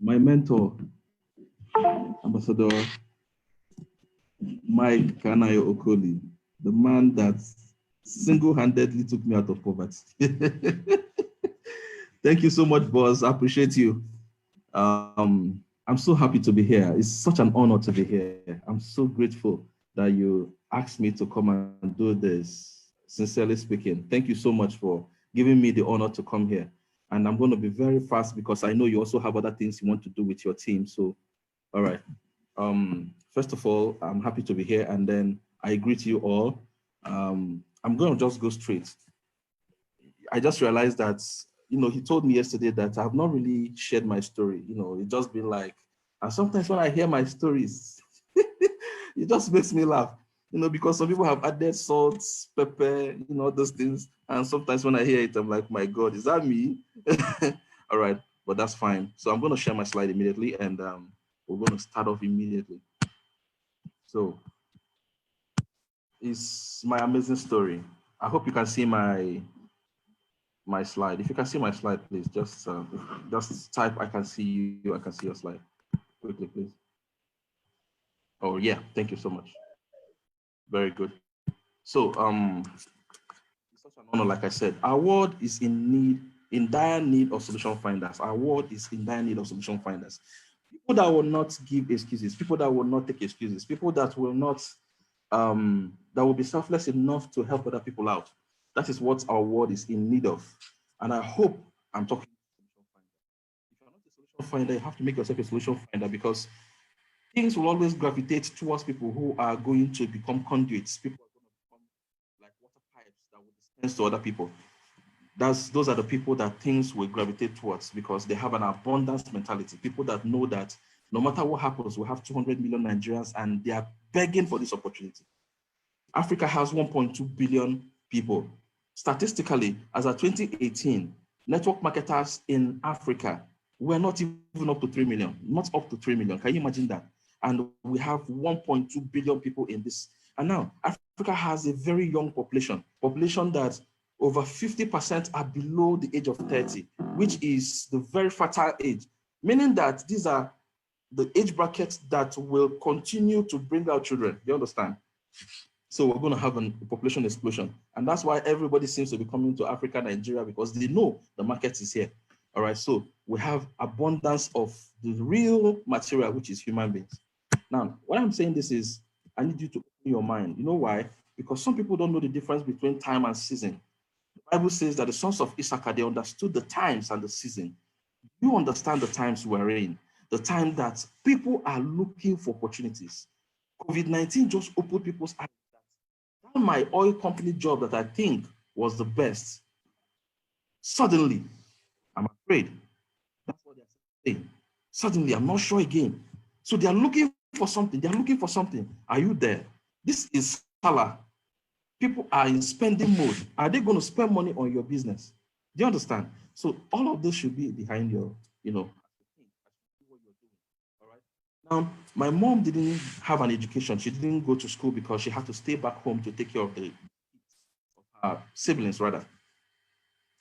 My mentor, Ambassador Mike Kanayo Okoli, the man that single-handedly took me out of poverty. Thank you so much, boss. I appreciate you. I'm so happy to be here. It's such an honor to be here. I'm so grateful that you asked me to come and do this, sincerely speaking. Thank you so much for giving me the honor to come here. And I'm going to be very fast because I know you also have other things you want to do with your team. So, all right. First of all, I'm happy to be here, and then I greet you all. I'm going to just go straight. I just realized that, he told me yesterday that I've not really shared my story. It's just been like, and sometimes when I hear my stories, it just makes me laugh, because some people have added salt, pepper, those things. And sometimes when I hear it, I'm like, my God, is that me? All right, but that's fine. So I'm going to share my slide immediately, and we're going to start off immediately. So it's my amazing story. I hope you can see my slide. If you can see my slide, please just type, I can see you, I can see your slide. Quickly, please. Oh yeah, thank you so much. Very good. So it's such an honor, like I said. Our world is in dire need of solution finders. Our world is in dire need of solution finders. People that will not give excuses, people that will not take excuses, people that will not that will be selfless enough to help other people out. That is what our world is in need of. And I hope I'm talking to a solution finder. If you're not a solution finder, you have to make yourself a solution finder, because things will always gravitate towards people who are going to become conduits. People are going to become like water pipes that will dispense to other people. Those are the people that things will gravitate towards, because they have an abundance mentality. People that know that no matter what happens, we have 200 million Nigerians and they are begging for this opportunity. Africa has 1.2 billion people. Statistically, as of 2018, network marketers in Africa were not even up to 3 million, not up to 3 million. Can you imagine that? And we have 1.2 billion people in this. And now Africa has a very young population that over 50% are below the age of 30, which is the very fertile age, meaning that these are the age brackets that will continue to bring out children. You understand? So we're going to have a population explosion. And that's why everybody seems to be coming to Africa, Nigeria, because they know the market is here. All right, so we have abundance of the real material, which is human beings. Now, what I'm saying this is, I need you to open your mind. You know why? Because some people don't know the difference between time and season. The Bible says that the sons of Issachar, they understood the times and the season. You understand the times we're in, the time that people are looking for opportunities. COVID-19 just opened people's eyes. That my oil company job that I think was the best, suddenly, I'm afraid. That's what they're saying. Suddenly, I'm not sure again. So they are looking for something. They are looking for something. Are you there? This is Salah. People are in spending mode. Are they going to spend money on your business? Do you understand? So all of this should be behind your, what you're doing. All right. Now, my mom didn't have an education. She didn't go to school because she had to stay back home to take care of her siblings, rather.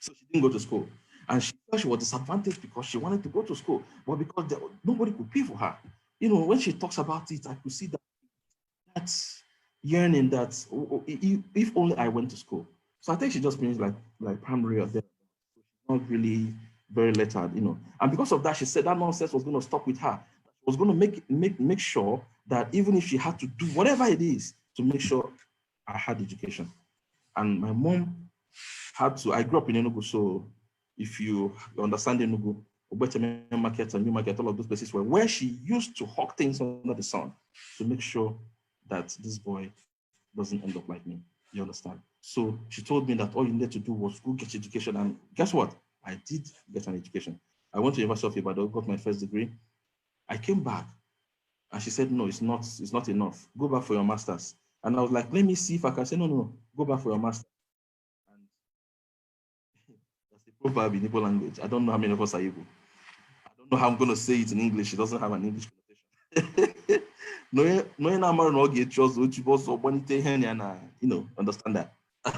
So she didn't go to school. And she felt she was disadvantaged because she wanted to go to school, but because nobody could pay for her. When she talks about it, I could see that yearning that if only I went to school. So I think she just finished like primary or there. Not really very lettered, And because of that, she said that nonsense was going to stop with her. She was going to make sure that even if she had to do whatever it is to make sure I had education. And my mom had to, I grew up in Enugu, so if you understand Enugu, Obeteme Market and New Market, all of those places where she used to hawk things under the sun to make sure that this boy doesn't end up like me. You understand? So she told me that all you needed to do was go get education. And guess what? I did get an education. I went to University of Ibadan, got my first degree. I came back and she said, no, it's not enough. Go back for your master's. And I was like, let me see if I can say, no, go back for your master's. And that's the proverb in Igbo language. I don't know how many of us are Igbo. I don't know how I'm going to say it in English. It doesn't have an English connotation. Understand that.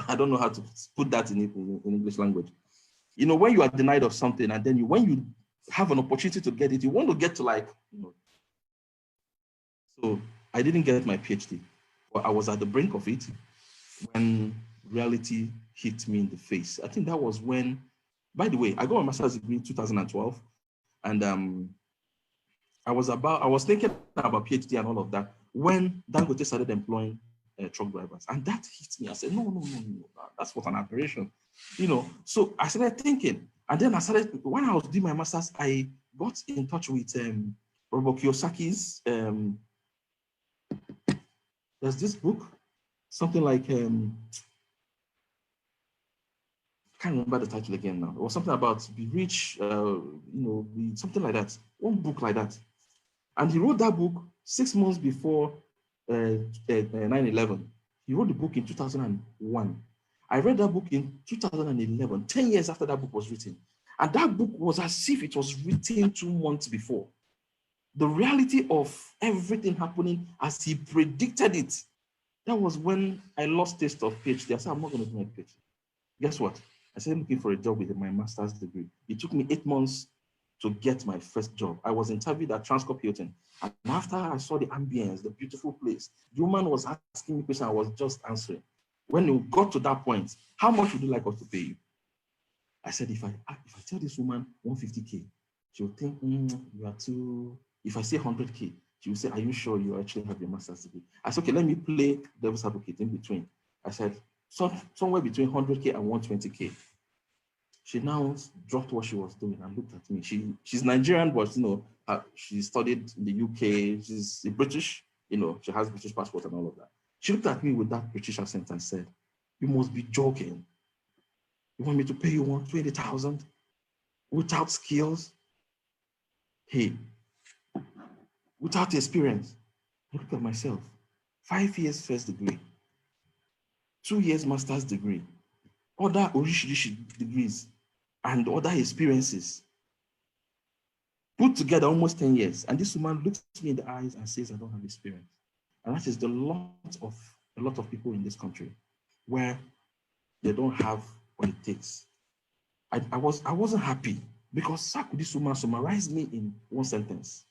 I don't know how to put that in English language. When you are denied of something, and then when you have an opportunity to get it. You want to get to like, So I didn't get my PhD, but I was at the brink of it when reality hit me in the face. I think that was when, by the way, I got my master's degree in 2012, and I was thinking about PhD and all of that when Dangote started employing truck drivers, and that hit me. I said, no, that's what an aberration, So I started thinking, and then when I was doing my master's, I got in touch with Robert Kiyosaki's. There's this book, something like can't remember the title again now. It was something about be rich, be something like that. One book like that. And he wrote that book 6 months before 9/11. He wrote the book in 2001. I read that book in 2011, 10 years after that book was written. And that book was as if it was written 2 months before. The reality of everything happening as he predicted it. That was when I lost taste of PhD. I said, I'm not going to do my PhD. Guess what? I started looking for a job with my master's degree. It took me 8 months to get my first job. I was interviewed at Transcorp Hilton. And after I saw the ambience, the beautiful place, the woman was asking me questions, I was just answering. When we got to that point, how much would you like us to pay you? I said, if I tell this woman 150K, she will think, you are too, if I say 100K, she will say, are you sure you actually have your master's degree? I said, okay, let me play devil's advocate in between. I said, somewhere between 100K and 120K. She now dropped what she was doing and looked at me. She's Nigerian, but she studied in the UK. She's British, she has British passport and all of that. She looked at me with that British accent and said, you must be joking. You want me to pay you 120,000 without skills? Hey, without experience. I look at myself. 5 years first degree, 2 years master's degree, other oríṣiríṣi degrees, and other experiences. Put together almost 10 years. And this woman looks me in the eyes and says, I don't have experience. And that is a lot of people in this country where they don't have what it takes. I wasn't happy because how could this woman summarize me in one sentence?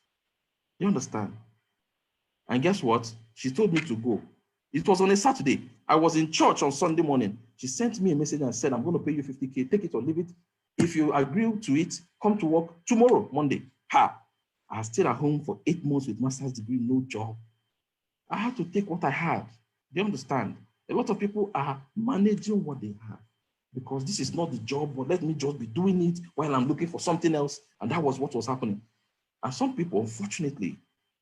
You understand? And guess what? She told me to go. It was on a Saturday. I was in church on Sunday morning. She sent me a message and said, I'm going to pay you 50K. Take it or leave it. If you agree to it, come to work tomorrow, Monday. I stayed at home for 8 months with master's degree, no job. I had to take what I had. Do you understand? A lot of people are managing what they have because this is not the job, but let me just be doing it while I'm looking for something else. And that was what was happening. And some people, unfortunately,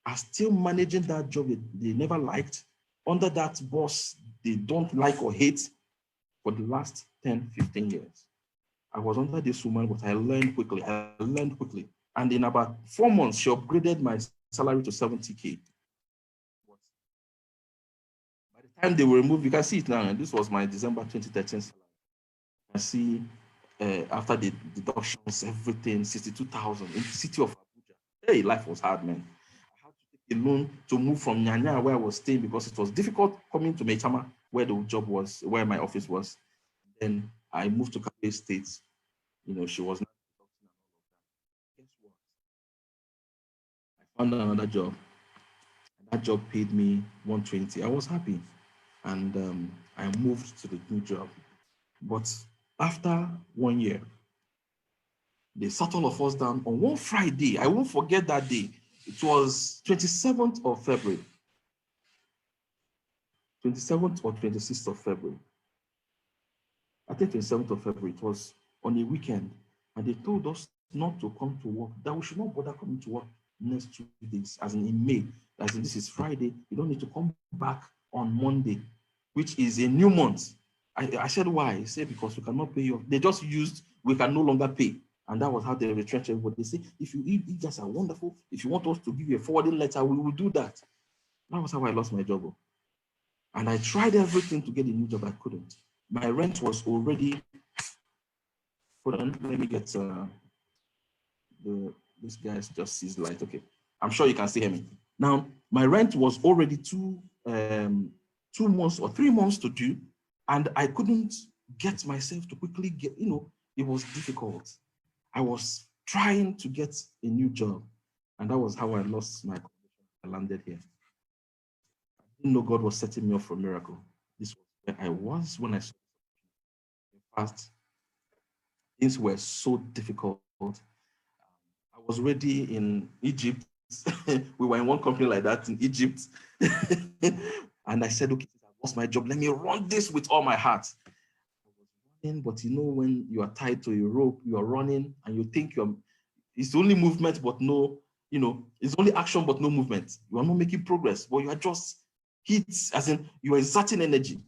are still managing that job they never liked under that boss they don't like or hate for the last 10, 15 years. I was under this woman, but I learned quickly. And in about 4 months, she upgraded my salary to 70K. By the time they were removed, you can see it now, and this was my December 2013 salary. I see after the deductions, everything, 62,000 in the city of Abuja. Hey, life was hard, man. I had to take a loan to move from Nyanya, where I was staying, because it was difficult coming to Mechama, where the job was, where my office was. Then I moved to Kabwe State. She was not. Guess what? I found another job. That job paid me 120. I was happy, and I moved to the new job. But after 1 year, they sat all of us down on one Friday. I won't forget that day. It was 27th of February. 27th or 26th of February. I think 27th of February. It was on a weekend. And they told us not to come to work, that we should not bother coming to work next 2 days, as in May. As in, this is Friday. You don't need to come back on Monday, which is a new month. I said, why? I said, because we cannot pay you. They just used, we can no longer pay. And that was how they retrenched everybody. They say, if you guys are wonderful, if you want us to give you a forwarding letter, we will do that. That was how I lost my job. And I tried everything to get a new job. I couldn't. My rent was already, hold on, let me get, this guy's just sees light. Okay. I'm sure you can still hear me. Now, my rent was already 2 months or 3 months to due. And I couldn't get myself to quickly get, it was difficult. I was trying to get a new job. And that was how I lost my accommodation. I landed here. I didn't know God was setting me up for a miracle. This was where I was when I saw. In fact, things were so difficult. I was already in Egypt. We were in one company like that in Egypt. And I said, okay, I lost my job. Let me run this with all my heart. I was running, but you know, when you are tied to a rope, you are running and you think it's only movement, but no, it's only action, but no movement. You are not making progress, but you are just hit, as in you are exerting energy.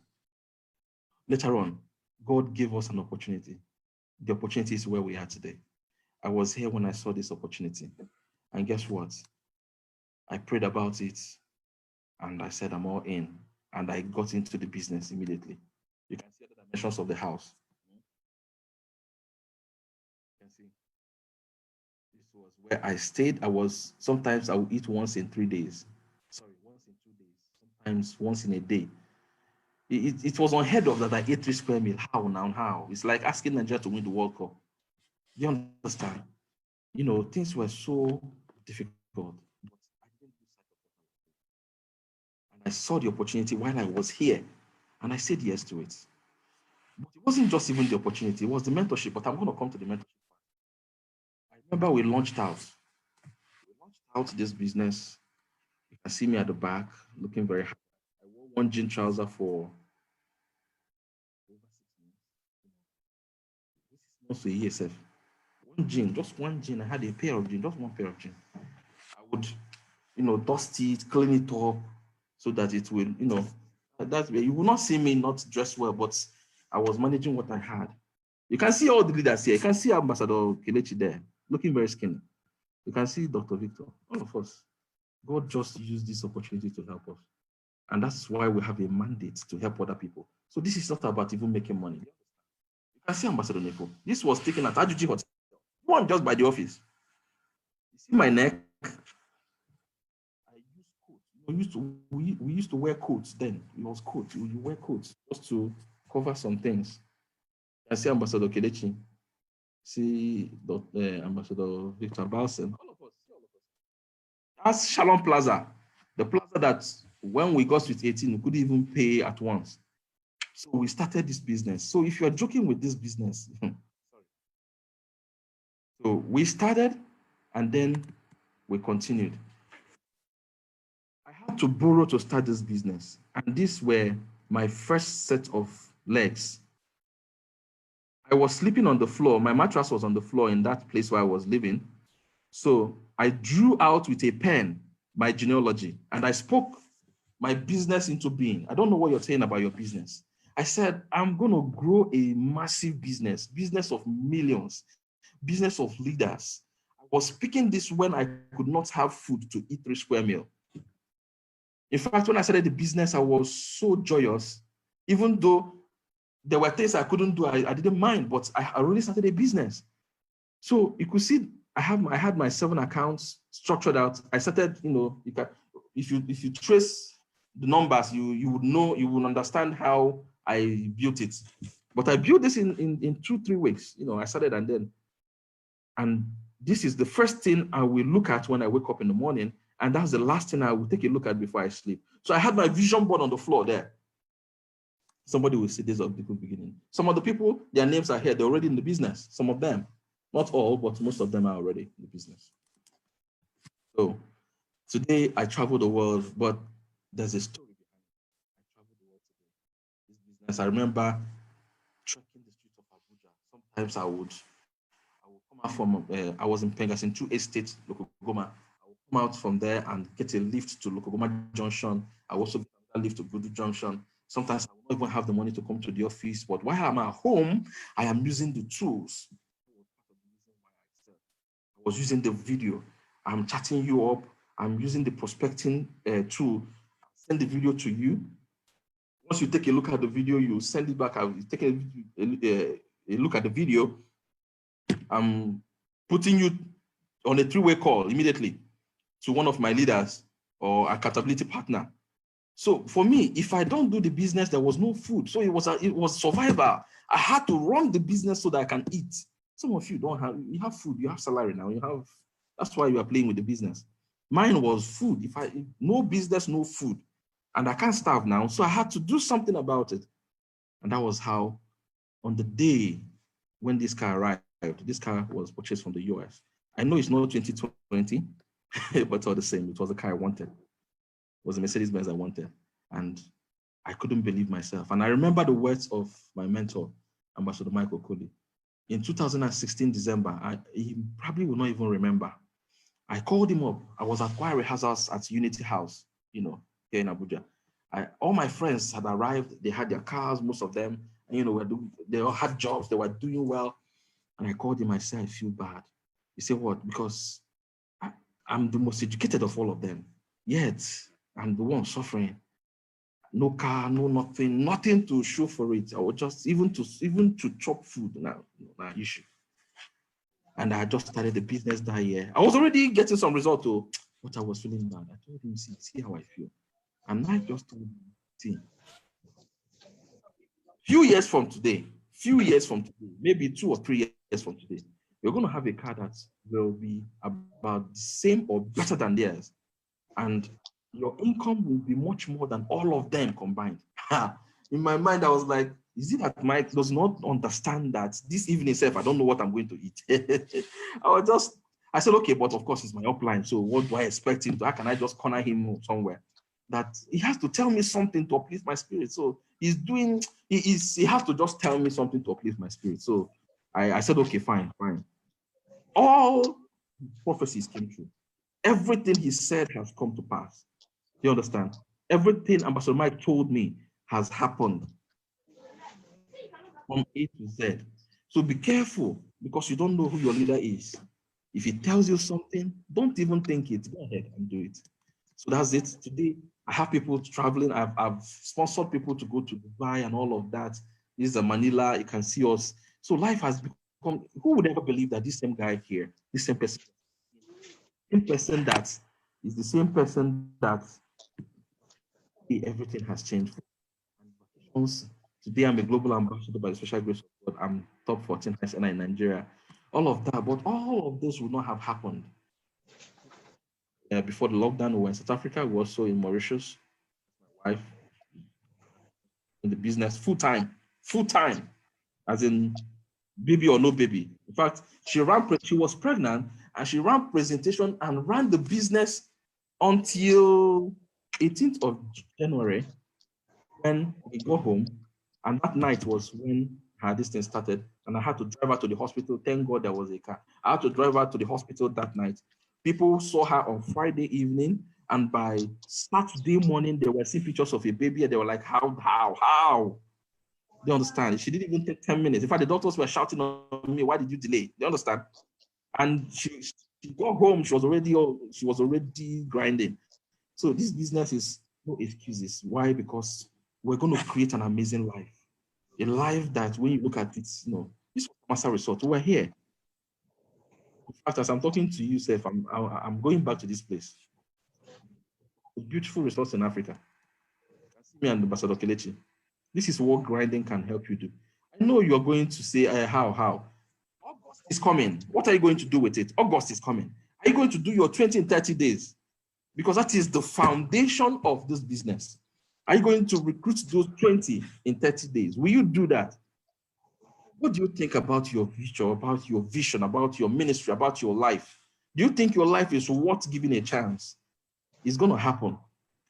Later on, God gave us an opportunity. The opportunity is where we are today. I was here when I saw this opportunity. And guess what? I prayed about it and I said, I'm all in. And I got into the business immediately. You can see the dimensions of the house. You can see. This was where I stayed. Sometimes I would eat once in 3 days. Sorry, once in 2 days. Sometimes once in a day. It was unheard of that I ate 3 square meals. How now? How? It's like asking Nigeria to win the World Cup. Do you understand? Things were so difficult. But I didn't lose sight of what I was doing. And I saw the opportunity while I was here. And I said yes to it. But it wasn't just even the opportunity, it was the mentorship. But I'm going to come to the mentorship. I remember we launched out. This business. You can see me at the back looking very happy. I wore one jean trouser for over 6 months. This is also a year, sef. One jean, just one jean. I had a pair of jeans, just one pair of jeans. I would, dust it, clean it up so that it will, that way. You will not see me not dressed well, but I was managing what I had. You can see all the leaders here. You can see Ambassador Kelechi there, looking very skinny. You can see Dr. Victor, all of us. God just used this opportunity to help us. And that's why we have a mandate to help other people. So this is not about even making money. You can see Ambassador Nepo. This was taken at Ajuji Hotel. One just by the office. You see my neck? I use coats. We used to wear coats then. It was coats. You wear coats just to cover some things. I see Ambassador Kelechi. See Ambassador Victor Balsen. All of us. That's Shalom Plaza. The plaza that when we got with 18, we couldn't even pay at once. So we started this business. So if you're joking with this business, sorry. So we started and then we continued. I had to borrow to start this business. And these were my first set of legs. I was sleeping on the floor. My mattress was on the floor in that place where I was living. So I drew out with a pen my genealogy and I spoke my business into being. I don't know what you're saying about your business. I said, I'm going to grow a massive business of millions, business of leaders. I was speaking this when I could not have food to eat 3 square meals. In fact, when I started the business, I was so joyous, even though there were things I couldn't do, I didn't mind, but I already started a business. So you could see I had my 7 accounts structured out. I started, if you trace the numbers, you would know, you would understand how I built it. But I built this in 2-3 weeks. I started and this is the first thing I will look at when I wake up in the morning, and that's the last thing I will take a look at before I sleep. So I had my vision board on the floor there. Somebody will see this of the beginning. Some of the people, their names are here. They're already in the business. Some of them. Not all, but most of them are already in the business. So today I travel the world, but there's a story behind it. I travel the world today. This business, I remember trekking the streets of Abuja. Sometimes I would come out from, I was in Pengas in 2 estates, Lokogoma. I would come out from there and get a lift to Lokogoma Junction. I also get a lift to Gudu Junction. Sometimes I will not even have the money to come to the office, but while I'm at home, I am using the tools. I was using the video. I'm chatting you up. I'm using the prospecting tool. I'll send the video to you. Once you take a look at the video, you send it back. I'll take a look at the video. I'm putting you on a 3-way call immediately to one of my leaders or accountability partner. So for me, if I don't do the business, there was no food. So it was survival. I had to run the business so that I can eat. Some of you don't have, you have food, you have salary now, that's why you are playing with the business. Mine was food. If no business, no food. And I can't starve now. So I had to do something about it. And that was how, on the day when this car arrived, this car was purchased from the US. I know it's not 2020, but all the same, it was the car I wanted. It was a Mercedes-Benz I wanted. And I couldn't believe myself. And I remember the words of my mentor, Ambassador Michael Coley. In 2016, December, he probably will not even remember. I called him up. I was at choir rehearsals at Unity House, here in Abuja. All my friends had arrived. They had their cars, most of them. And, they all had jobs. They were doing well. And I called him. I said, I feel bad. He said, what? Because I'm the most educated of all of them. Yet, I'm the one suffering. No car, no nothing to show for it. I was just, even to chop food, now issue. And I just started the business that year. I was already getting some result, but I was feeling bad. I told him, see how I feel. And I just told him, see, few years from today, maybe 2 or 3 years from today, you're going to have a car that will be about the same or better than theirs. And your income will be much more than all of them combined. In my mind, I was like, is it that Mike does not understand that this evening itself, I don't know what I'm going to eat? I said, okay, but of course it's my upline. So what do I expect him to? How can I just corner him somewhere? That he has to tell me something to uplift my spirit. So he has to just tell me something to uplift my spirit. So I said, okay, fine. All prophecies came true. Everything he said has come to pass. You understand? Everything Ambassador Mike told me has happened from A to Z. So be careful, because you don't know who your leader is. If he tells you something, don't even think it. Go ahead and do it. So that's it. Today, I have people traveling. I've sponsored people to go to Dubai and all of that. This is Manila. You can see us. So life has become, who would ever believe that this same guy here, this same person that is the same person that everything has changed. Today, I'm a global ambassador by the special grace of God. I'm top 14 SNI in Nigeria. All of that, but all of this would not have happened. Before the lockdown, we were in South Africa. We were also in Mauritius. My wife in the business full time, as in baby or no baby. In fact, she was pregnant and she ran presentation and ran the business until 18th of January when we got home. And that night was when this thing started. And I had to drive her to the hospital. Thank God there was a car. I had to drive her to the hospital that night. People saw her on Friday evening. And by Saturday morning, they were seeing pictures of a baby. And they were like, how? They understand. She didn't even take 10 minutes. In fact, the doctors were shouting on me, why did you delay? They understand. And she got home. She was already grinding. So this business is no excuses. Why? Because we're going to create an amazing life. A life that when you look at it, this was Master Resort. We're here. In fact, as I'm talking to you, Seth, I'm going back to this place. A beautiful resorts in Africa. Me and Ambassador Kelechi. This is what grinding can help you do. I know you're going to say, how? August is coming. What are you going to do with it? August is coming. Are you going to do your 20 and 30 days? Because that is the foundation of this business. Are you going to recruit those 20 in 30 days? Will you do that? What do you think about your future, about your vision, about your ministry, about your life? Do you think your life is worth giving a chance? It's going to happen.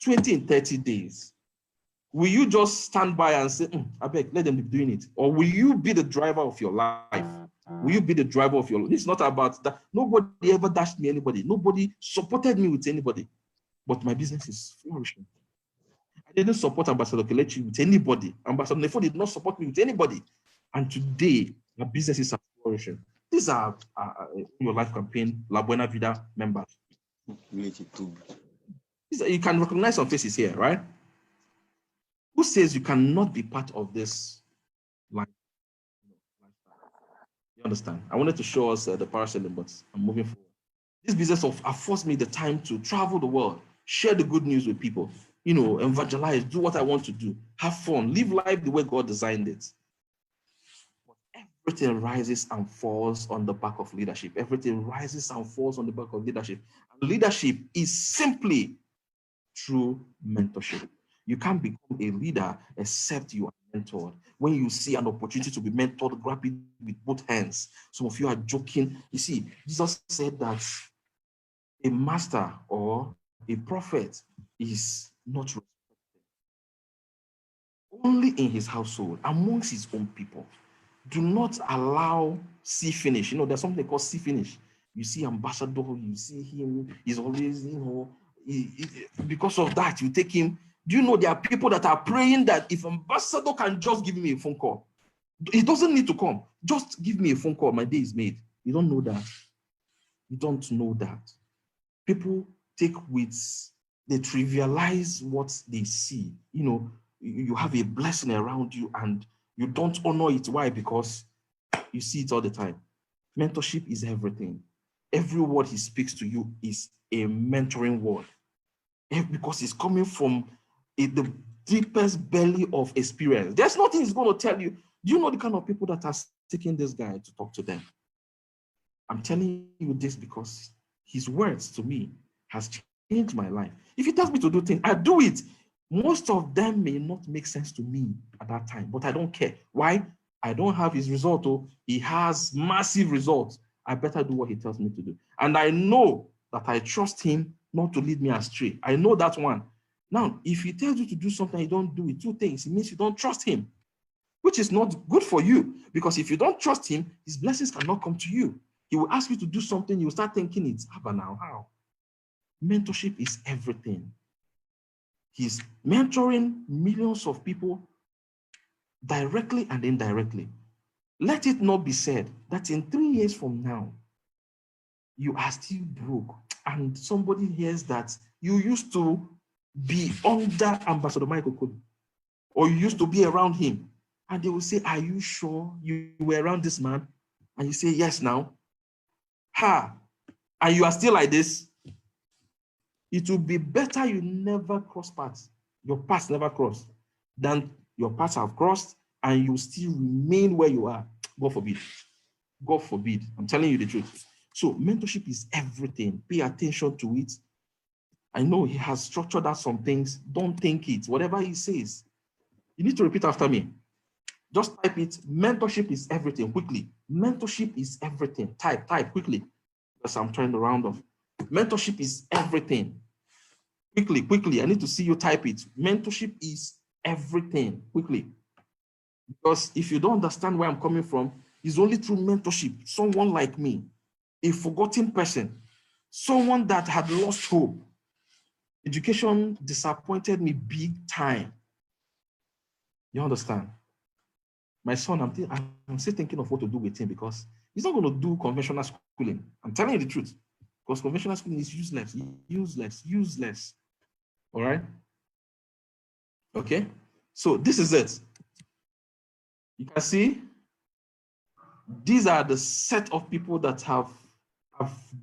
20 in 30 days. Will you just stand by and say, I beg, let them be doing it? Or will you be the driver of your life? Will you be the driver of your life? It's not about that. Nobody ever dashed me anybody. Nobody supported me with anybody. But my business is flourishing. I didn't support Ambassador Kelechi with anybody. Ambassador Nefo did not support me with anybody. And today, my businesses are flourishing. These are Your Life Campaign, La Buena Vida members. You can recognize some faces here, right? Who says you cannot be part of this life? You understand? I wanted to show us the parasailing, but I'm moving forward. This business affords me the time to travel the world, share the good news with people, evangelize, do what I want to do, have fun, live life the way God designed it. But Everything rises and falls on the back of leadership. Everything rises and falls on the back of leadership. And leadership is simply through mentorship. You can't become a leader except you are mentored. When you see an opportunity to be mentored, grab it with both hands. Some of you are joking. You see, Jesus said that a master or a prophet is not only in his household, amongst his own people. Do not allow see finish. You know, there's something called see finish. You see ambassador, you see him, he's always, because of that, you take him. Do you know there are people that are praying that if ambassador can just give me a phone call, he doesn't need to come. Just give me a phone call, my day is made. You don't know that. You don't know that. People take with, they trivialize what they see. You know, you have a blessing around you and you don't honor it. Why? Because you see it all the time. Mentorship is everything. Every word he speaks to you is a mentoring word, because it's coming from the deepest belly of experience. There's nothing he's going to tell you. Do you know the kind of people that are seeking this guy to talk to them? I'm telling you this because his words to me has changed my life. If he tells me to do things, I do it. Most of them may not make sense to me at that time, but I don't care. Why? I don't have his result. Oh, he has massive results. I better do what he tells me to do. And I know that I trust him not to lead me astray. I know that one. Now, if he tells you to do something, you don't do it. Two things. It means you don't trust him, which is not good for you, because if you don't trust him, his blessings cannot come to you. He will ask you to do something. You will start thinking it's now. How? Mentorship is everything. He's mentoring millions of people directly and indirectly. Let it not be said that in 3 years from now, you are still broke and somebody hears that you used to be under Ambassador Michael Kobe, or you used to be around him, and they will say, are you sure you were around this man? And you say, yes now. And you are still like this. It will be better you never cross paths. Your paths never cross than your paths have crossed and you still remain where you are. God forbid. God forbid. I'm telling you the truth. So mentorship is everything. Pay attention to it. I know he has structured out some things. Don't think it. Whatever he says, you need to repeat after me. Just type it. Mentorship is everything. Quickly. Mentorship is everything. Type quickly. Because I'm trying to round off. Mentorship is everything. Quickly. I need to see you type it. Mentorship is everything. Quickly. Because if you don't understand where I'm coming from, it's only through mentorship. Someone like me, a forgotten person, someone that had lost hope. Education disappointed me big time. You understand? My son, I'm still thinking of what to do with him, because he's not going to do conventional schooling. I'm telling you the truth. Because conventional schooling is useless. All right? Okay? So this is it. You can see these are the set of people that have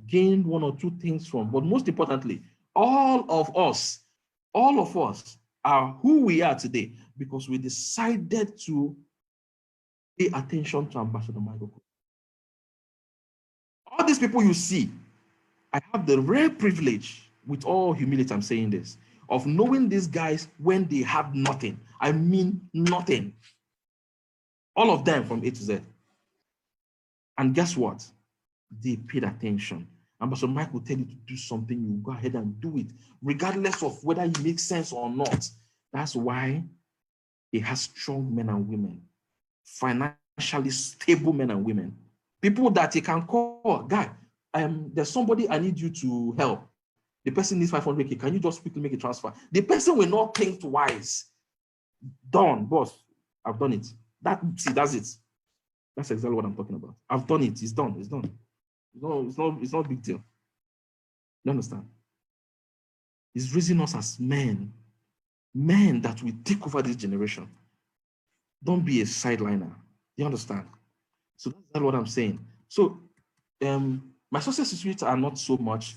gained one or two things from. But most importantly, all of us are who we are today because we decided to pay attention to Ambassador Michael. All these people you see, I have the rare privilege, with all humility, I'm saying this, of knowing these guys when they have nothing. I mean nothing. All of them from A to Z. And guess what? They paid attention. Ambassador Mike will tell you to do something, you go ahead and do it, regardless of whether it makes sense or not. That's why he has strong men and women, financially stable men and women, people that he can call, guy, there's somebody I need you to help. The person needs 500K. Can you just quickly make a transfer? The person will not think twice. Done, boss. I've done it. That's it. That's exactly what I'm talking about. I've done it. It's done. It's not a big deal. You understand? He's raising us as men that will take over this generation. Don't be a sideliner. You understand? So that's what I'm saying. So my success stories are not so much.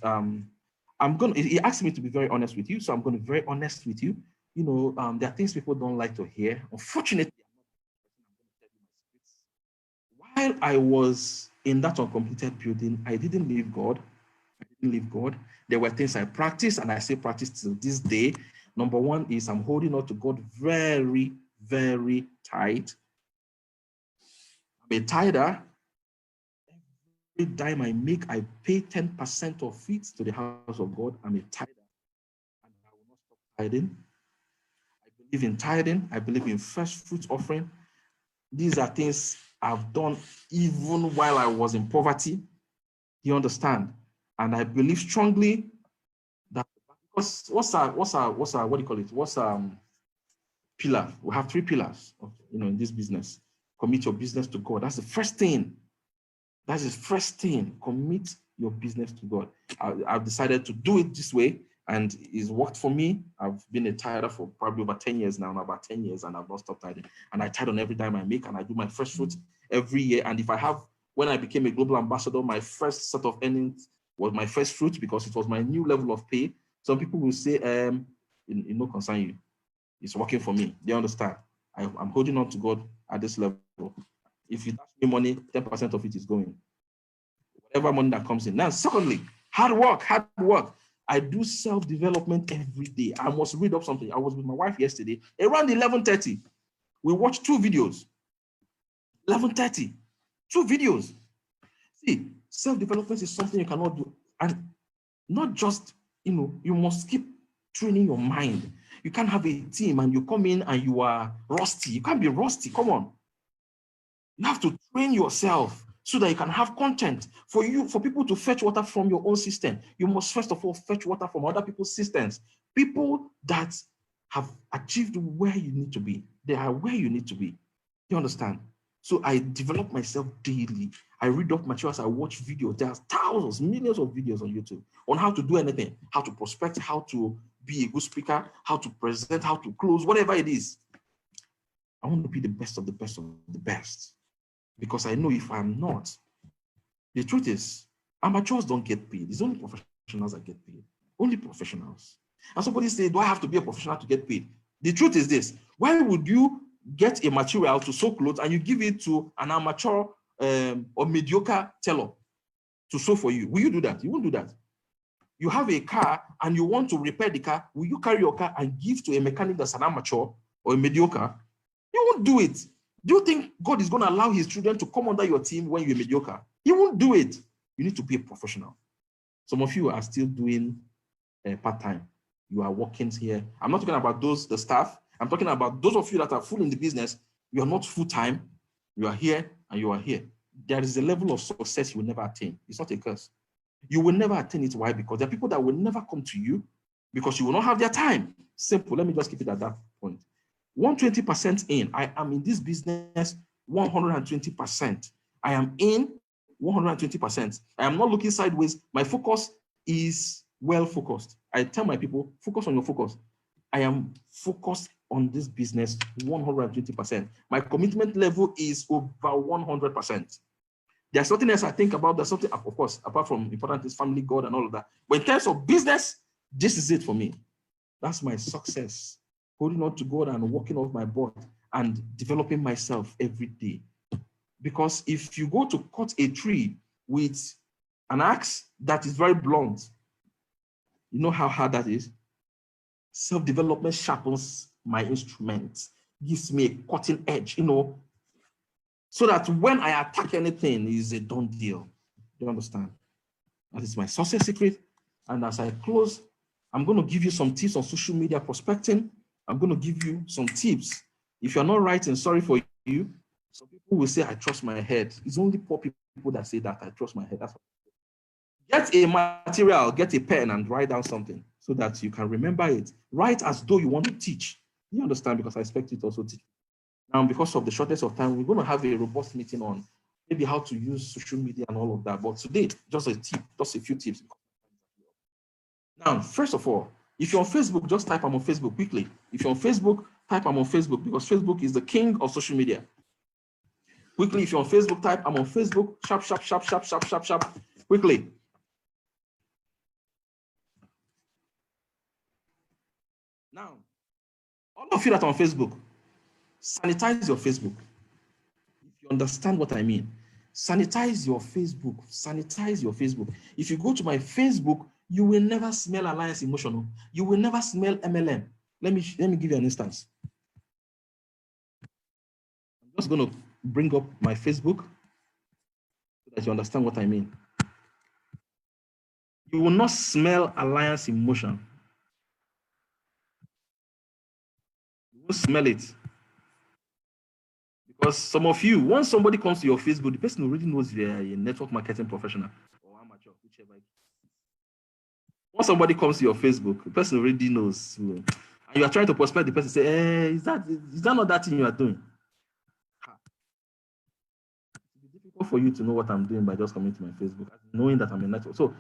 He asked me to be very honest with you, so I'm going to be very honest with you. You know, there are things people don't like to hear. Unfortunately, while I was in that uncompleted building, I didn't leave God. I didn't leave God. There were things I practiced, and I still practice till this day. Number one is I'm holding on to God very, very tight. I'm a tither. Every dime I make, I pay 10% of it to the house of God. I'm a tither, and I will not stop tithing. I believe in tithing. I believe in first fruit offering. These are things I've done even while I was in poverty. You understand? And I believe strongly that, because what do you call it? What's pillar? We have three pillars, in this business. Commit your business to God. That's the first thing. That's the first thing. Commit your business to God. I've decided to do it this way, and it's worked for me. I've been a tither for probably over 10 years now, about 10 years, and I've not stopped tithing. And I tithe on every dime I make, and I do my first fruit every year. And if I have, when I became a global ambassador, my first set of earnings was my first fruit, because it was my new level of pay. Some people will say, it no concern you. It's working for me. They understand. I'm holding on to God at this level. If you dash me money, 10% of it is going. Whatever money that comes in. Now, secondly, hard work. I do self-development every day. I must read up something. I was with my wife yesterday, around 11:30. We watched 2 videos. 11:30, 2 videos. See, self-development is something you cannot do. And not just, you must keep training your mind. You can't have a team and you come in and you are rusty. You can't be rusty. Come on. You have to train yourself so that you can have content. For people to fetch water from your own system, you must first of all fetch water from other people's systems. People that have achieved where you need to be. They are where you need to be. You understand? So I develop myself daily. I read up materials, I watch videos. There's thousands, millions of videos on YouTube on how to do anything, how to prospect, how to be a good speaker, how to present, how to close, whatever it is. I want to be the best of the best of the best, because I know if I'm not, the truth is, amateurs don't get paid. It's only professionals that get paid. Only professionals. And somebody say, do I have to be a professional to get paid? The truth is this: why would you get a material to sew clothes and you give it to an amateur or mediocre tailor to sew for you? Will you do that? You won't do that. You have a car and you want to repair the car. Will you carry your car and give to a mechanic that's an amateur or a mediocre? You won't do it. Do you think God is going to allow his children to come under your team when you're mediocre? He won't do it. You need to be a professional. Some of you are still doing part-time. You are working here. I'm not talking about the staff. I'm talking about those of you that are full in the business. You are not full-time. You are here and you are here. There is a level of success you will never attain. It's not a curse. You will never attain it. Why? Because there are people that will never come to you because you will not have their time. Simple. Let me just keep it at that point. 120% in. I am in this business 120%. I am in 120%. I am not looking sideways. My focus is well focused. I tell my people, focus on your focus. I am focused on this business 120%. My commitment level is over 100%. There's something else I think about. There's something, of course, apart from important is family, God, and all of that. But in terms of business, this is it for me. That's my success. Holding on to God and working off my board and developing myself every day. Because if you go to cut a tree with an axe that is very blunt, you know how hard that is? Self-development sharpens my instrument, gives me a cutting edge, so that when I attack anything, it's a done deal. Do you understand? That is my success secret. And as I close, I'm going to give you some tips on social media prospecting. I'm going to give you some tips. If you're not writing, sorry for you. Some people will say, I trust my head. It's only poor people that say that, I trust my head. That's what. Get a material, get a pen and write down something so that you can remember it. Write as though you want to teach. You understand? Because I expect you to also teach. Now, because of the shortness of time, we're going to have a robust meeting on maybe how to use social media and all of that. But today, just a tip, just a few tips. Now, first of all, if you're on Facebook, just type I'm on Facebook quickly. If you're on Facebook, type I'm on Facebook, because Facebook is the king of social media. Quickly, if you're on Facebook, type I'm on Facebook. Sharp, sharp, sharp, sharp, sharp, sharp, sharp. Quickly. Now, all of you that are on Facebook, sanitize your Facebook. If you understand what I mean. sanitize your Facebook. Sanitize your Facebook. If you go to my Facebook, you will never smell alliance emotional. You will never smell MLM. Let me give you an instance. I'm just going to bring up my Facebook so that you understand what I mean. You will not smell alliance emotion. You won't smell it. Because some of you, once somebody comes to your Facebook, the person already knows they're a network marketing professional or amateur, whichever. Once somebody comes to your Facebook, the person already knows. And you are trying to prospect the person, say, hey, is that not that thing you are doing? It's difficult for you to know what I'm doing by just coming to my Facebook, knowing that I'm a network. So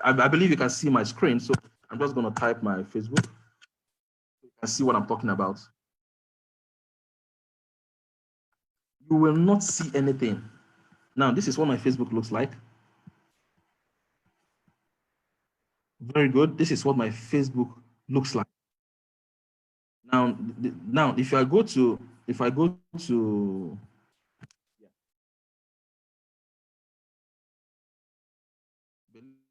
I believe you can see my screen. So I'm just going to type my Facebook. You can see what I'm talking about. You will not see anything. Now, this is what my Facebook looks like. Very good. This is what my Facebook looks like. Now, if I go to, if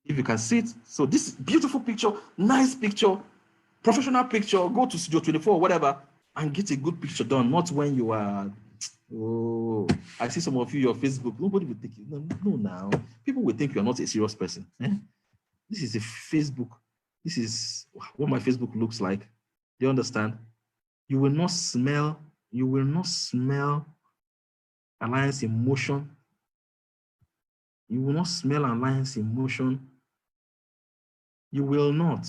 you can see it. So this beautiful picture, nice picture, professional picture, go to Studio 24 or whatever and get a good picture done. Not when you are, oh, I see some of you, your Facebook, nobody will think, no, now. People will think you're not a serious person. This is a Facebook. This is what my Facebook looks like. Do you understand? You will not smell alliance emotion. You will not smell alliance emotion. You will not.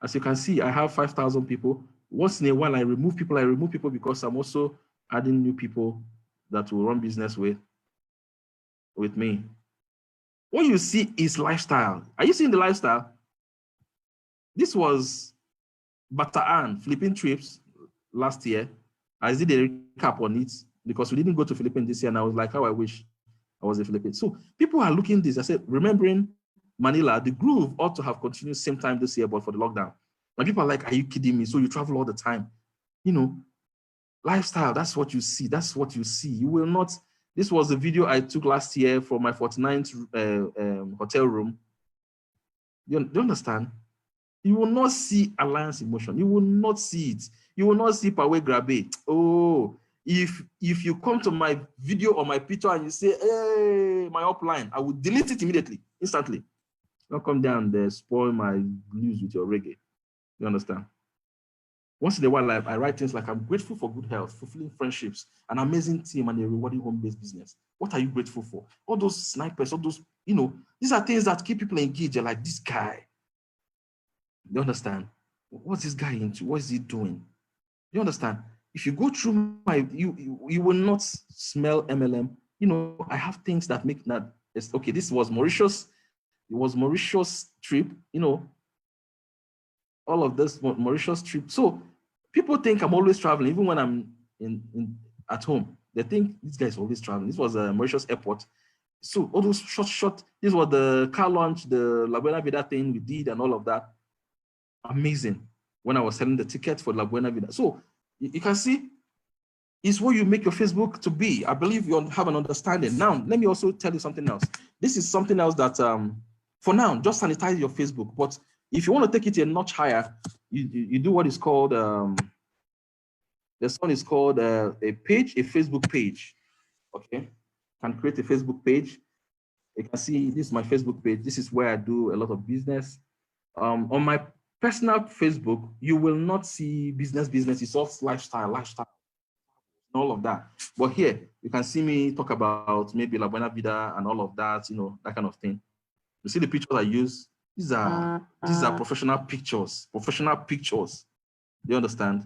As you can see, I have 5,000 people. Once in a while, I remove people because I'm also adding new people that will run business with me. What you see is lifestyle. Are you seeing the lifestyle? This was Bataan, Philippine trips last year. I did a recap on it because we didn't go to Philippines this year, and I was like, how I wish I was in Philippines. So people are looking at this. I said, remembering Manila, the groove ought to have continued same time this year, but for the lockdown. And people are like, are you kidding me? So you travel all the time. You know, lifestyle, that's what you see. That's what you see. You will not. This was a video I took last year for my 49th hotel room. Do you understand? You will not see alliance emotion. You will not see it. You will not see Pawe Grabe. Oh, if you come to my video or my picture and you say, hey, my upline, I will delete it immediately, instantly. Don't come down there, spoil my news with your reggae. You understand? Once in a while, I write things like, I'm grateful for good health, fulfilling friendships, an amazing team, and a rewarding home-based business. What are you grateful for? All those snipers, all those, these are things that keep people engaged. You're like, this guy. You understand? What's this guy into? What is he doing? You understand? If you go through you will not smell MLM. I have things that make that. Okay, this was Mauritius. It was Mauritius trip. All of this Mauritius trip. So people think I'm always traveling, even when I'm at home. They think this guy is always traveling. This was a Mauritius airport. So all those short. This was the car launch, the La Buena Vida thing we did, and all of that. Amazing. When I was selling the ticket for La Buena Vida. So you can see, it's what you make your Facebook to be. I believe you have an understanding. Now, let me also tell you something else. This is something else that, for now, just sanitize your Facebook. But if you want to take it a notch higher, you do what is called, this one is called a Facebook page. Okay. You can create a Facebook page. You can see this is my Facebook page. This is where I do a lot of business. On my personal Facebook, you will not see business. It's all lifestyle, all of that. But here, you can see me talk about maybe La Buena Vida and all of that, that kind of thing. You see the pictures I use? These are professional pictures. Do you understand?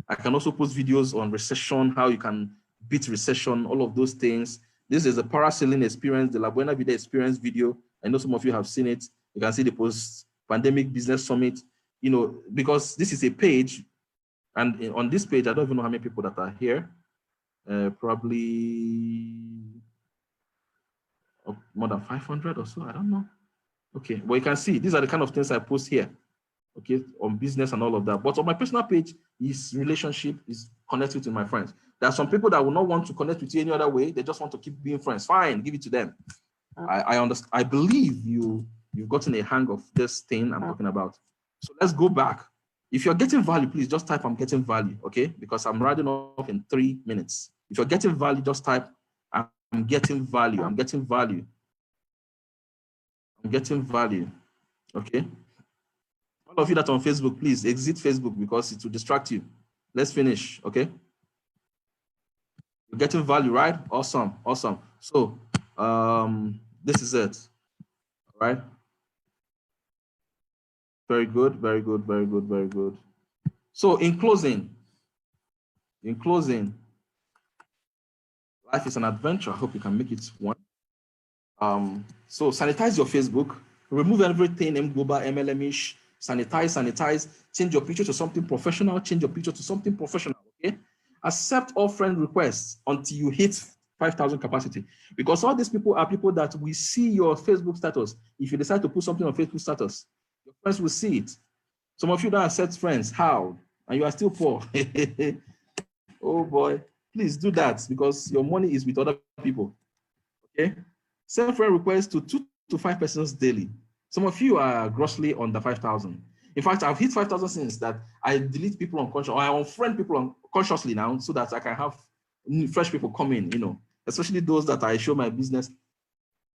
I can also post videos on recession, how you can beat recession, all of those things. This is a parasailing experience, the La Buena Vida experience video. I know some of you have seen it. You can see the post-pandemic business summit, because this is a page. And on this page, I don't even know how many people that are here. Probably more than 500 or so, I don't know. Okay, well, you can see, these are the kind of things I post here, okay, on business and all of that. But on my personal page, is relationship, is connected with my friends. There are some people that will not want to connect with you any other way. They just want to keep being friends. Fine, give it to them. I understand. I believe you've gotten a hang of this thing I'm talking about. So let's go back. If you're getting value, please just type I'm getting value, okay? Because I'm riding off in 3 minutes. If you're getting value, just type I'm getting value. I'm getting value. I'm getting value, okay? All of you that are on Facebook, please exit Facebook because it will distract you. Let's finish, okay? You're getting value, right? Awesome, awesome. So this is it, all right? Very good, very good, very good, very good. So in closing, life is an adventure. I hope you can make it one. So sanitize your Facebook, remove everything global MLM-ish, sanitize, change your picture to something professional, okay? Accept all friend requests until you hit 5,000 capacity, because all these people are people that will see your Facebook status. If you decide to put something on Facebook status, your friends will see it. Some of you don't accept friends. How? And you are still poor. Oh boy, please do that because your money is with other people, okay? Send friend requests to 2 to 5 persons daily. Some of you are grossly under 5,000. In fact, I've hit 5,000 since that I delete people unconsciously, or I unfriend people unconsciously now so that I can have fresh people come in, you know, especially those that I show my business,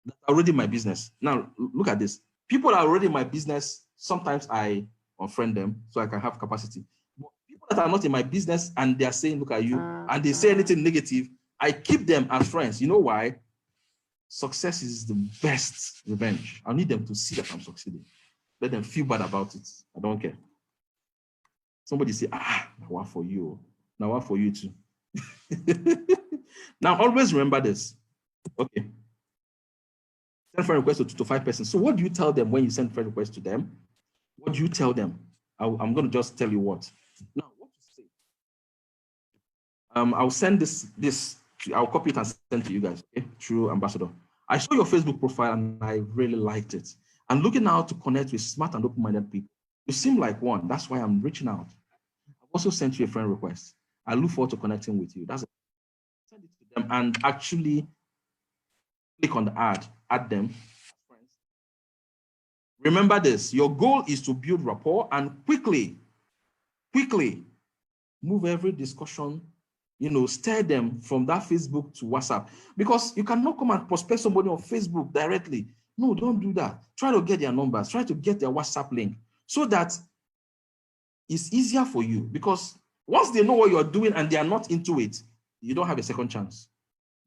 that are already my business. Now, look at this. People are already my business. Sometimes I unfriend them so I can have capacity. But people that are not in my business and they are saying, look at you, and they say anything negative, I keep them as friends. You know why? Success is the best revenge. I need them to see that I'm succeeding. Let them feel bad about it. I don't care. Somebody say, now what for you? Now what for you too? Now always remember this. Okay. Send friend request to 2 to 5 persons. So what do you tell them when you send friend request to them? What do you tell them? I'm going to just tell you what. Now, what to say? I'll send this. I'll copy it and send to you guys, okay? Through Ambassador. I saw your Facebook profile and I really liked it. I'm looking out to connect with smart and open-minded people. You seem like one. That's why I'm reaching out. I've also sent you a friend request. I look forward to connecting with you. That's it. Send it to them and actually click on the add them as friends. Remember this, your goal is to build rapport and quickly move every discussion, you know, steer them from that Facebook to WhatsApp, because you cannot come and prospect somebody on Facebook directly. No, don't do that. Try to get their numbers, try to get their WhatsApp link so that it's easier for you, because once they know what you're doing and they are not into it, you don't have a second chance.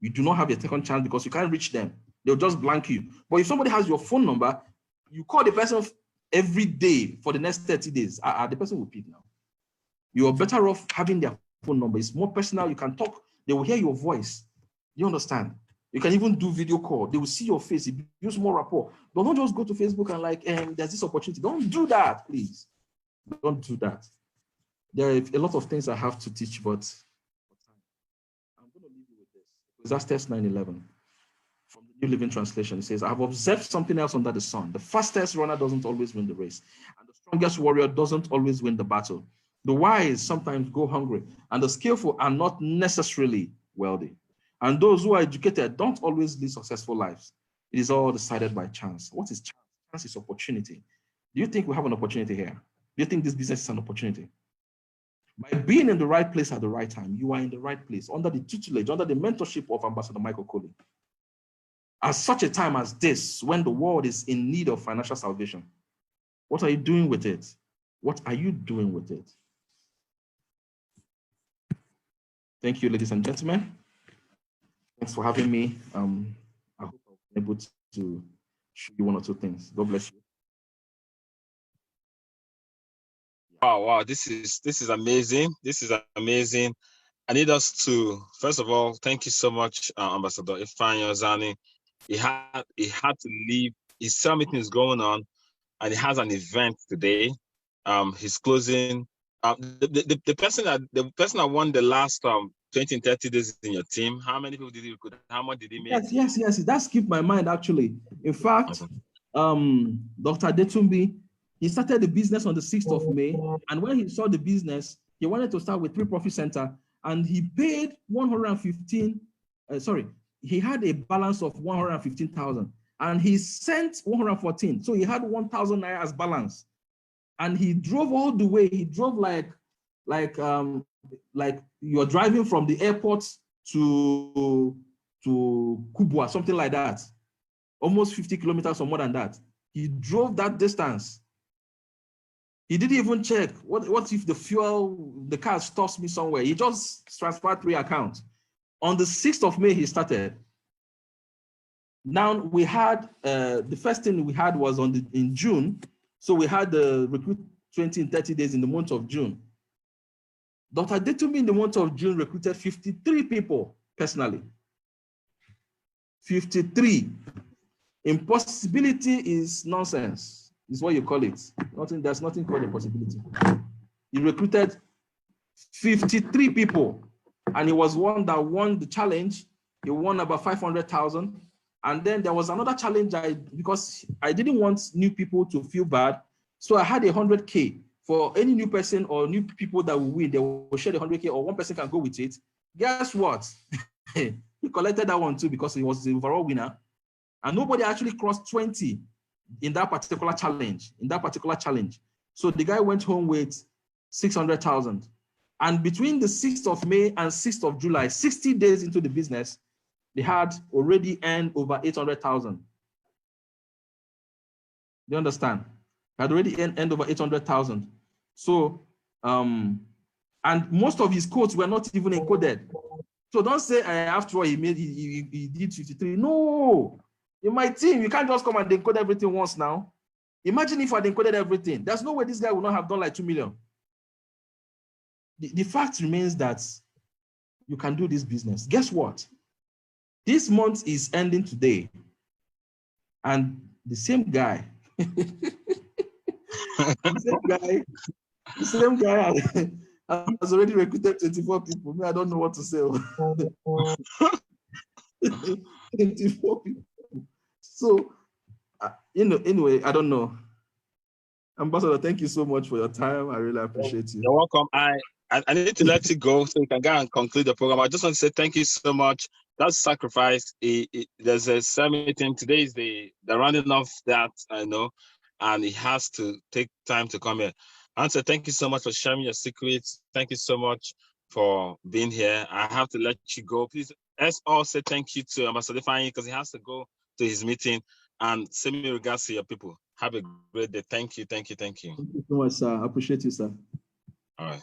You do not have a second chance because you can't reach them. They'll just blank you. But if somebody has your phone number, you call the person every day for the next 30 days, the person will pick now. You are better off having their phone number. It's more personal. You can talk. They will hear your voice. You understand? You can even do video call. They will see your face. It builds more rapport. Don't just go to Facebook and like, there's this opportunity. Don't do that, please. Don't do that. There are a lot of things I have to teach, but I'm going to leave you with this. Ecclesiastes 9:11 from the New Living Translation. It says, I've observed something else under the sun. The fastest runner doesn't always win the race, and the strongest warrior doesn't always win the battle. The wise sometimes go hungry, and the skillful are not necessarily wealthy. And those who are educated don't always lead successful lives. It is all decided by chance. What is chance? Chance is opportunity. Do you think we have an opportunity here? Do you think this business is an opportunity? By being in the right place at the right time, you are in the right place, under the tutelage, under the mentorship of Ambassador Michael Coley. At such a time as this, when the world is in need of financial salvation, what are you doing with it? What are you doing with it? Thank you, ladies and gentlemen. Thanks for having me. I hope I'll be able to show you 1 or 2 things. God bless you. Wow, this is amazing. This is amazing. I need us to, first of all, thank you so much, Ambassador Ifeanyi Ozani. He had to leave. His summit is going on, and he has an event today. He's closing. The person that won the last 20 and 30 days in your team, how many people did he recruit? How much did he make? Yes. That skipped my mind actually. In fact, Dr. Detumbi, he started the business on the 6th of May, and when he saw the business, he wanted to start with pre-profit center, and he paid 115, sorry, he had a balance of 115,000 and he sent 114. So he had 1,000 naira as balance. And he drove all the way. He drove like you're driving from the airport to Kubwa, something like that. Almost 50 kilometers or more than that. He drove that distance. He didn't even check, what if the car stops me somewhere? He just transferred 3 accounts. On the 6th of May, he started. Now we had, the first thing we had was in June. So we had the recruit 20 in 30 days in the month of June. Dr. Detumi in the month of June recruited 53 people personally. 53. Impossibility is nonsense, is what you call it. There's nothing called impossibility. He recruited 53 people, and he was one that won the challenge. He won about 500,000. And then there was another challenge because I didn't want new people to feel bad. So I had 100K for any new person or new people that will win. They will share the 100K, or one person can go with it. Guess what? He collected that one too because he was the overall winner. And nobody actually crossed 20 in that particular challenge. So the guy went home with 600,000. And between the 6th of May and 6th of July, 60 days into the business, they had already earned over 800,000. Do you understand? They had already earned over 800,000. So, and most of his quotes were not even encoded. So don't say, after all, he did 53. No, in my team, you can't just come and encode everything once now. Imagine if I encoded everything. There's no way this guy would not have done like 2 million. The fact remains that you can do this business. Guess what? This month is ending today, and the same guy, the same guy has already recruited 24 people. I don't know what to say. 24 people. So, anyway, I don't know. Ambassador, thank you so much for your time. I really appreciate you. You're welcome. I need to let you go so you can go and conclude the program. I just want to say thank you so much. That's sacrifice. There's a summit meeting. Today is the rounding off that, I know, and he has to take time to come here. I want to say thank you so much for sharing your secrets. Thank you so much for being here. I have to let you go. Please, let's all say thank you to Ambassador Ifeanyi because he has to go to his meeting, and send me regards to your people. Have a great day. Thank you. Thank you so much, sir. I appreciate you, sir. All right.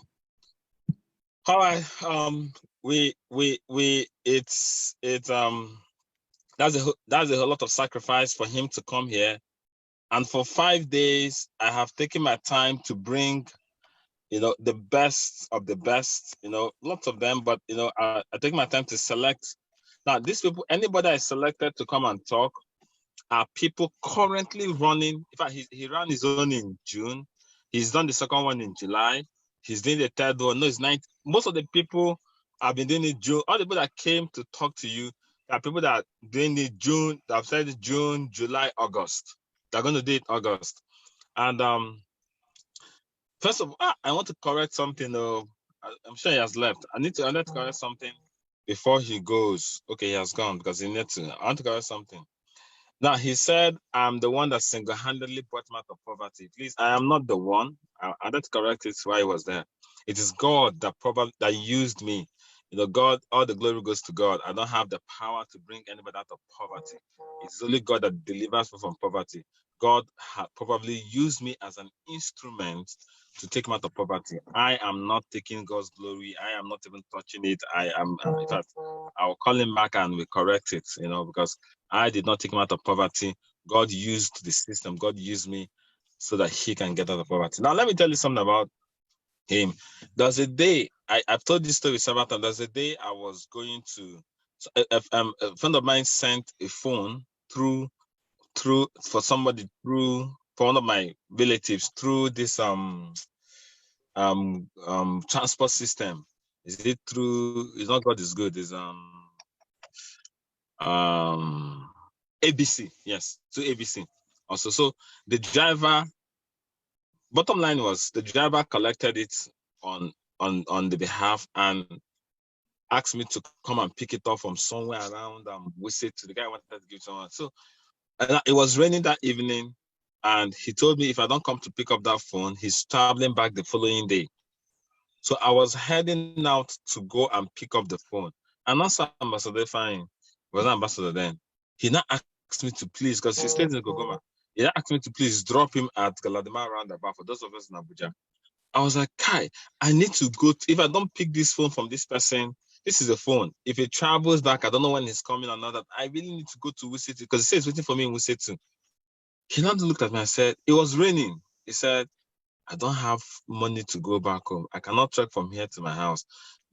That's a whole lot of sacrifice for him to come here. And for 5 days, I have taken my time to bring, the best of the best, lots of them, but, I take my time to select. Now, these people, anybody I selected to come and talk are people currently running. In fact, he ran his own in June. He's done the second one in July. He's doing the third one. No, it's 9th. Most of the people have been doing it June. All the people that came to talk to you are people that are doing it June, that have said June, July, August. They're going to do it August. And first of all, I want to correct something. I'm sure he has left. I need to correct something before he goes. Okay, he has gone because he needs to. I want to correct something. Now, he said, I'm the one that single-handedly brought him out of poverty. Please, I am not the one. I had to correct it while he was there. It is God that used me. God, all the glory goes to God. I don't have the power to bring anybody out of poverty. It's only God that delivers me from poverty. God had probably used me as an instrument to take him out of poverty. I am not taking God's glory. I am not even touching it. In fact, I will call him back and we correct it, because I did not take him out of poverty. God used the system. God used me so that he can get out of poverty. Now, let me tell you something about him. There's a day, I've told this story several times. There's a day I was going to, a friend of mine sent a phone for one of my relatives through this transport system. It's not God is good, it's ABC, yes, to ABC also. So the driver, bottom line was the driver collected it on the behalf, and asked me to come and pick it up from somewhere around Wuse to the guy I wanted to give someone. So it was raining that evening, and he told me if I don't come to pick up that phone, he's traveling back the following day. So I was heading out to go and pick up the phone. And also Ambassador Fine was an ambassador then. He now asked me to please, because he stays in Gogoma. He now asked me to please drop him at Galadima roundabout for those of us in Abuja. I was like, Kai, I need to go. If I don't pick this phone from this person, this is a phone. If it travels back, I don't know when he's coming or not. That I really need to go to Wuse because he says waiting for me in Wuse too. He now looked at me and said, it was raining. He said, I don't have money to go back home. I cannot trek from here to my house.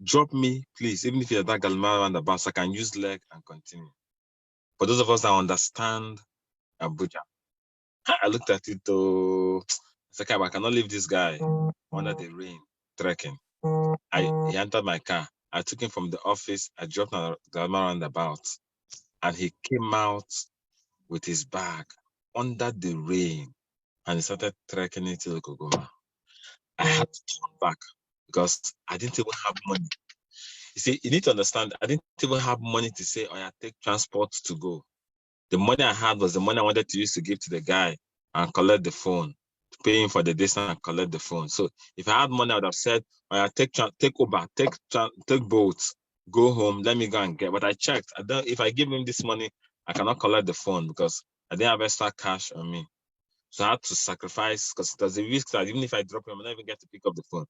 Drop me, please, even if you're that Galmar around the bus, I can use leg and continue. For those of us that understand Abuja, I looked at it though. I said, I cannot leave this guy under the rain trekking. He entered my car. I took him from the office. I dropped him at Galmar roundabout, and he came out with his bag under the rain, and he started trekking into the Kogoma. I had to turn back because I didn't even have money. You see, you need to understand, I didn't even have money to say, oh, I take transport to go. The money I had was the money I wanted to use to give to the guy and collect the phone, pay him for the distance and collect the phone. So if I had money, I would have said, oh, I take Uber, take boats, go home, let me go and get. But I checked. If I give him this money, I cannot collect the phone because I didn't have extra cash on me. So I had to sacrifice because there's a risk that even if I drop him, I never get to pick up the phone.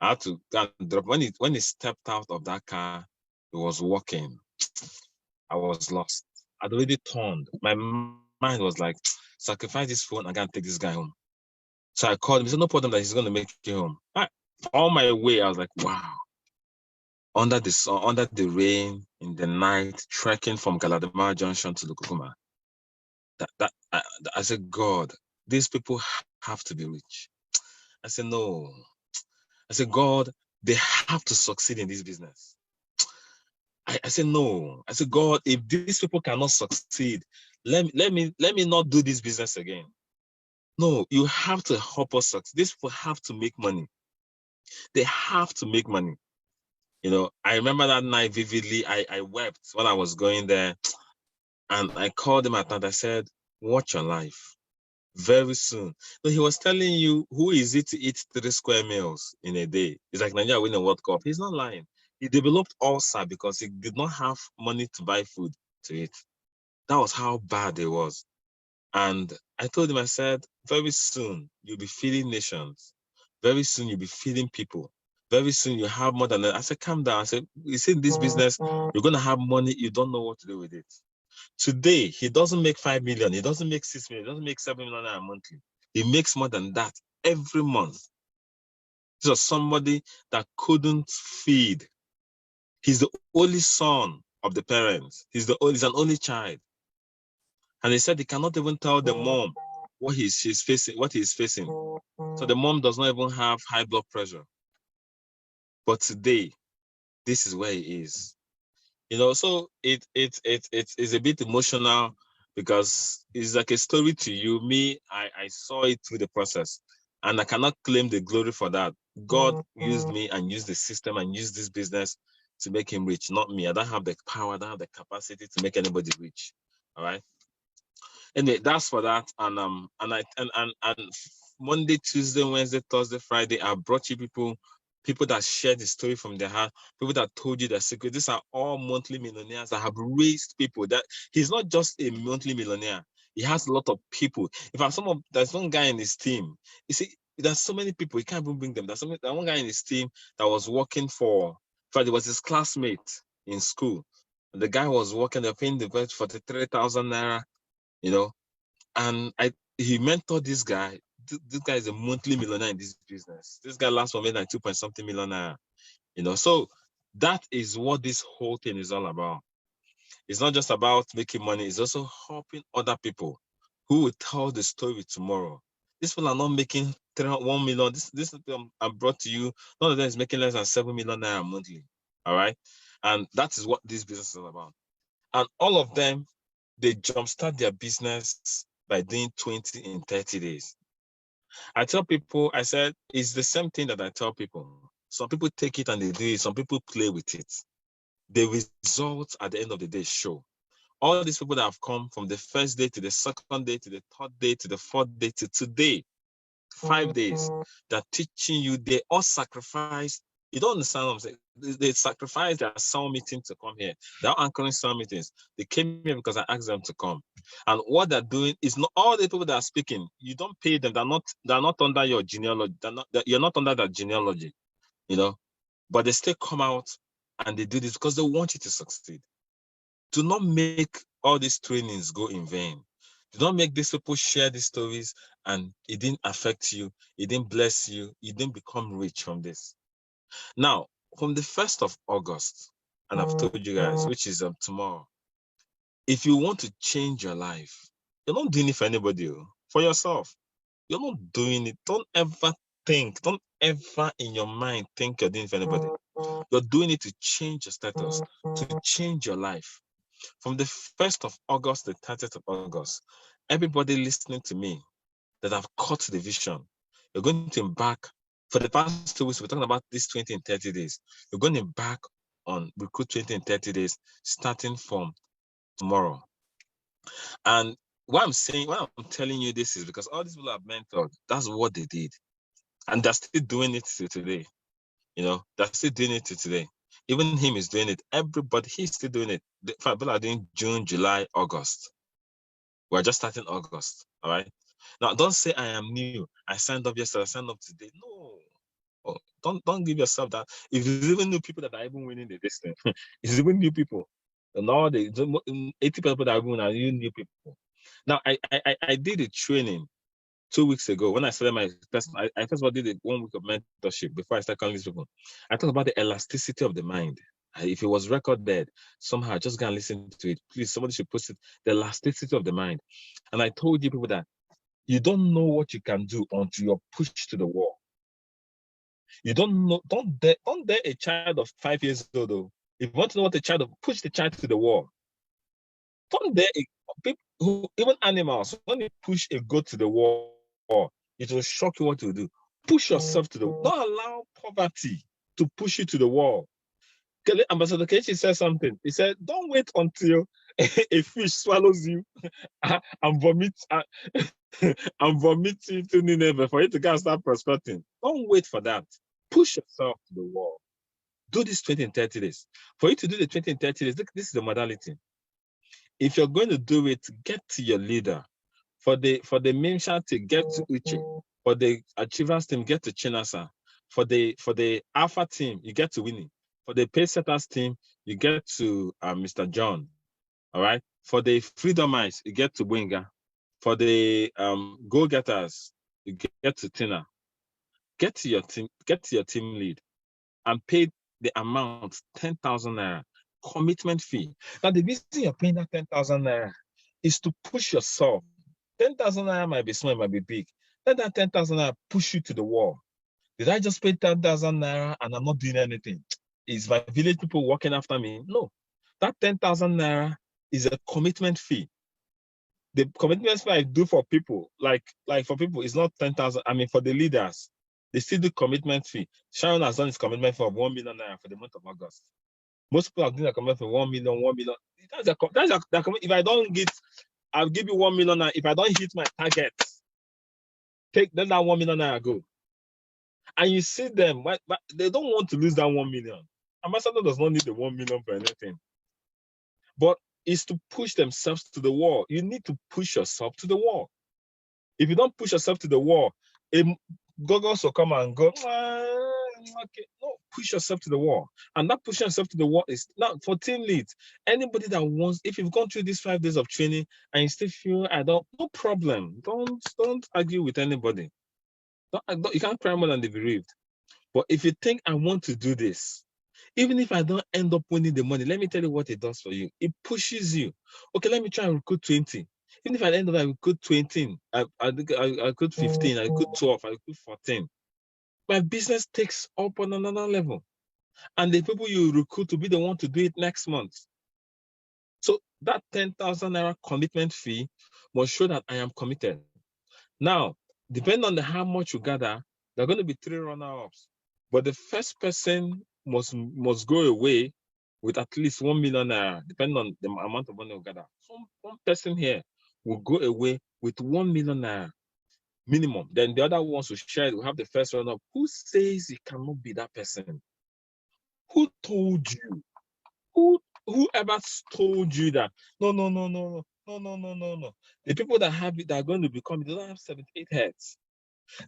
I had to go and drop. When he stepped out of that car, he was walking. I was lost. I'd already turned. My mind was like, sacrifice this phone, I gotta take this guy home. So I called him. He said, no problem that he's gonna make it home. On my way, I was like, wow. Under the rain, in the night, trekking from Galadima Junction to Lukukuma. I said, God, these people have to be rich. I said, no. I said, God, they have to succeed in this business. I said, no. I said, God, if these people cannot succeed, let me not do this business again. No, you have to help us succeed. These people have to make money. They have to make money. You know, I remember that night vividly. I wept when I was going there. And I called him at night. I said, watch your life. Very soon. So he was telling you, who is it to eat 3 square meals in a day? It's like Nigeria winning a World Cup. He's not lying. He developed ulcer because he did not have money to buy food to eat. That was how bad it was. And I told him, I said, very soon you'll be feeding nations. Very soon you'll be feeding people. Very soon you have more than that. I said, calm down. I said, you see, in this business, you're going to have money. You don't know what to do with it. Today, he doesn't make 5 million. He doesn't make 6 million. He doesn't make 7 million monthly. He makes more than that every month. This was somebody that couldn't feed. He's the only son of the parents. He's an only child. And he said he cannot even tell the mom what he's facing. So the mom does not even have high blood pressure. But today, this is where he is. You know, so it's a bit emotional because it's like a story to you. Me, I saw it through the process, and I cannot claim the glory for that. God used me and used the system and used this business to make him rich, not me. I don't have the power, I don't have the capacity to make anybody rich. All right. Anyway, that's for that. And Monday, Tuesday, Wednesday, Thursday, Friday, I brought you people that shared the story from their heart, people that told you their secret. These are all monthly millionaires that have raised people. That he's not just a monthly millionaire. He has a lot of people. In fact, there's one guy in his team. You see, there's so many people, he can't even bring them. There's one guy in his team that was working for, in fact, it was his classmate in school. The guy was working, they're paying the guy 43,000 naira, you know, and he mentored this guy. This guy is a monthly millionaire in this business. This guy last for me like 2-something million naira, you know. So that is what this whole thing is all about. It's not just about making money, it's also helping other people who will tell the story tomorrow. These people are not making 1 million. This I brought to you, none of them is making less than 7 million naira monthly. All right. And that is what this business is all about. And all of them, they jumpstart their business by doing 20 in 30 days. I tell people, I said, it's the same thing that I tell people. Some people take it and they do it. Some people play with it. the results at the end of the day show. All these people that have come from the first day to the second day to the third day to the fourth day to today, 5 days, they're teaching you, they all sacrificed. You don't understand what I'm saying? They sacrificed their sound meeting to come here. They're anchoring sound meetings. They came here because I asked them to come. And what they're doing is not all the people that are speaking, you don't pay them, they're not under your genealogy, you're not under that genealogy, you know. But they still come out and they do this because they want you to succeed. Do not make all these trainings go in vain. Do not make these people share these stories and it didn't affect you, it didn't bless you, you didn't become rich from this. Now, from the 1st of August, and I've told you guys, which is tomorrow, if you want to change your life, you're not doing it for anybody, for yourself. You're not doing it. Don't ever in your mind think you're doing it for anybody. You're doing it to change your status, to change your life. From the 1st of August to the 30th of August, everybody listening to me that have caught the vision, you're going to embark. For the past 2 weeks, we're talking about this 20 and 30 days. You're going to embark on Recruit 20 and 30 days, starting from tomorrow. And why I'm telling you this is because all these people I've mentored, that's what they did. And they're still doing it to today. You know, they're still doing it to today. Even him is doing it. Everybody, he's still doing it. People are doing June, July, August. We're just starting August, all right? Now, don't say I am new. I signed up yesterday, I signed up today. No. Oh, don't give yourself that. If there's even new people that are even winning the distance, it's even new people. And all the 80 people that are winning are new people. Now, I did a training 2 weeks ago when I started my personal. I first of all did a 1 week of mentorship before I started calling these people. I talked about the elasticity of the mind. If it was recorded somehow, just go and listen to it. Please, somebody should post it. The elasticity of the mind. And I told you people that you don't know what you can do until you're pushed to the wall. You don't know. Don't dare a child of 5 years old. Though. If you want to know what a child, push the child to the wall. Don't dare people, even animals. When you push a goat to the wall, it will shock you what you do. Push yourself to the wall. Don't allow poverty to push you to the wall. Ambassador Kechi said something. He said, don't wait until a fish swallows you and vomit you to Nineveh for you to go and start prospecting. Don't wait for that. Push yourself to the wall. Do this 20 and 30 days. For you to do the 20 and 30 days, look, this is the modality. If you're going to do it, get to your leader. For the Mimsha to get to Uche. For the Achievers team, get to Chinasa. For the Alpha team, you get to Winnie. For the Paysetters team, you get to Mr. John. All right. For the Freedomites, you get to Winga. For the Go-Getters, you get to Tina. Get to your team lead and pay the amount 10,000 naira commitment fee. Now the reason you're paying that 10,000 naira is to push yourself. 10,000 naira might be small, it might be big. Let that 10,000 naira push you to the wall. Did I just pay 10,000 naira and I'm not doing anything? Is my village people walking after me? No. That 10,000 naira is a commitment fee. The commitment fee I do for people, like for people, is not 10,000. I mean, for the leaders, they still do commitment fee. Sharon has done his commitment fee of 1 million naira for the month of August. Most people have done a commitment for 1 million, 1 million. If I don't get, I'll give you 1 million naira. If I don't hit my target, let that 1 million naira go. And you see them, but they don't want to lose that 1 million. Ambassador does not need the 1 million for anything. But it's to push themselves to the wall. You need to push yourself to the wall. If you don't push yourself to the wall, goggles will come and go. Okay, no, push yourself to the wall. And that pushing yourself to the wall is not for team leads. Anybody that wants, if you've gone through these 5 days of training and you still feel no problem. Don't argue with anybody. You can't cry more than the bereaved. But if you think I want to do this, even if I don't end up winning the money, let me tell you what it does for you. It pushes you. Okay, let me try and recruit 20. Even if I end up I recruit 20, I recruit 15, I recruit 12, I recruit 14. My business takes up on another level. And the people you recruit to be the one to do it next month. So that 10,000 naira commitment fee must show that I am committed. Now, depending on how much you gather, there are going to be 3 runner-ups. But the first person must go away with at least 1 million naira, depending on the amount of money we gather. One person here will go away with 1 million naira minimum. Then the other ones will share it. We have the first one up. Who says you cannot be that person? Who told you? Whoever told you that? No. The people that have it that are going to become it, they don't have 78 heads.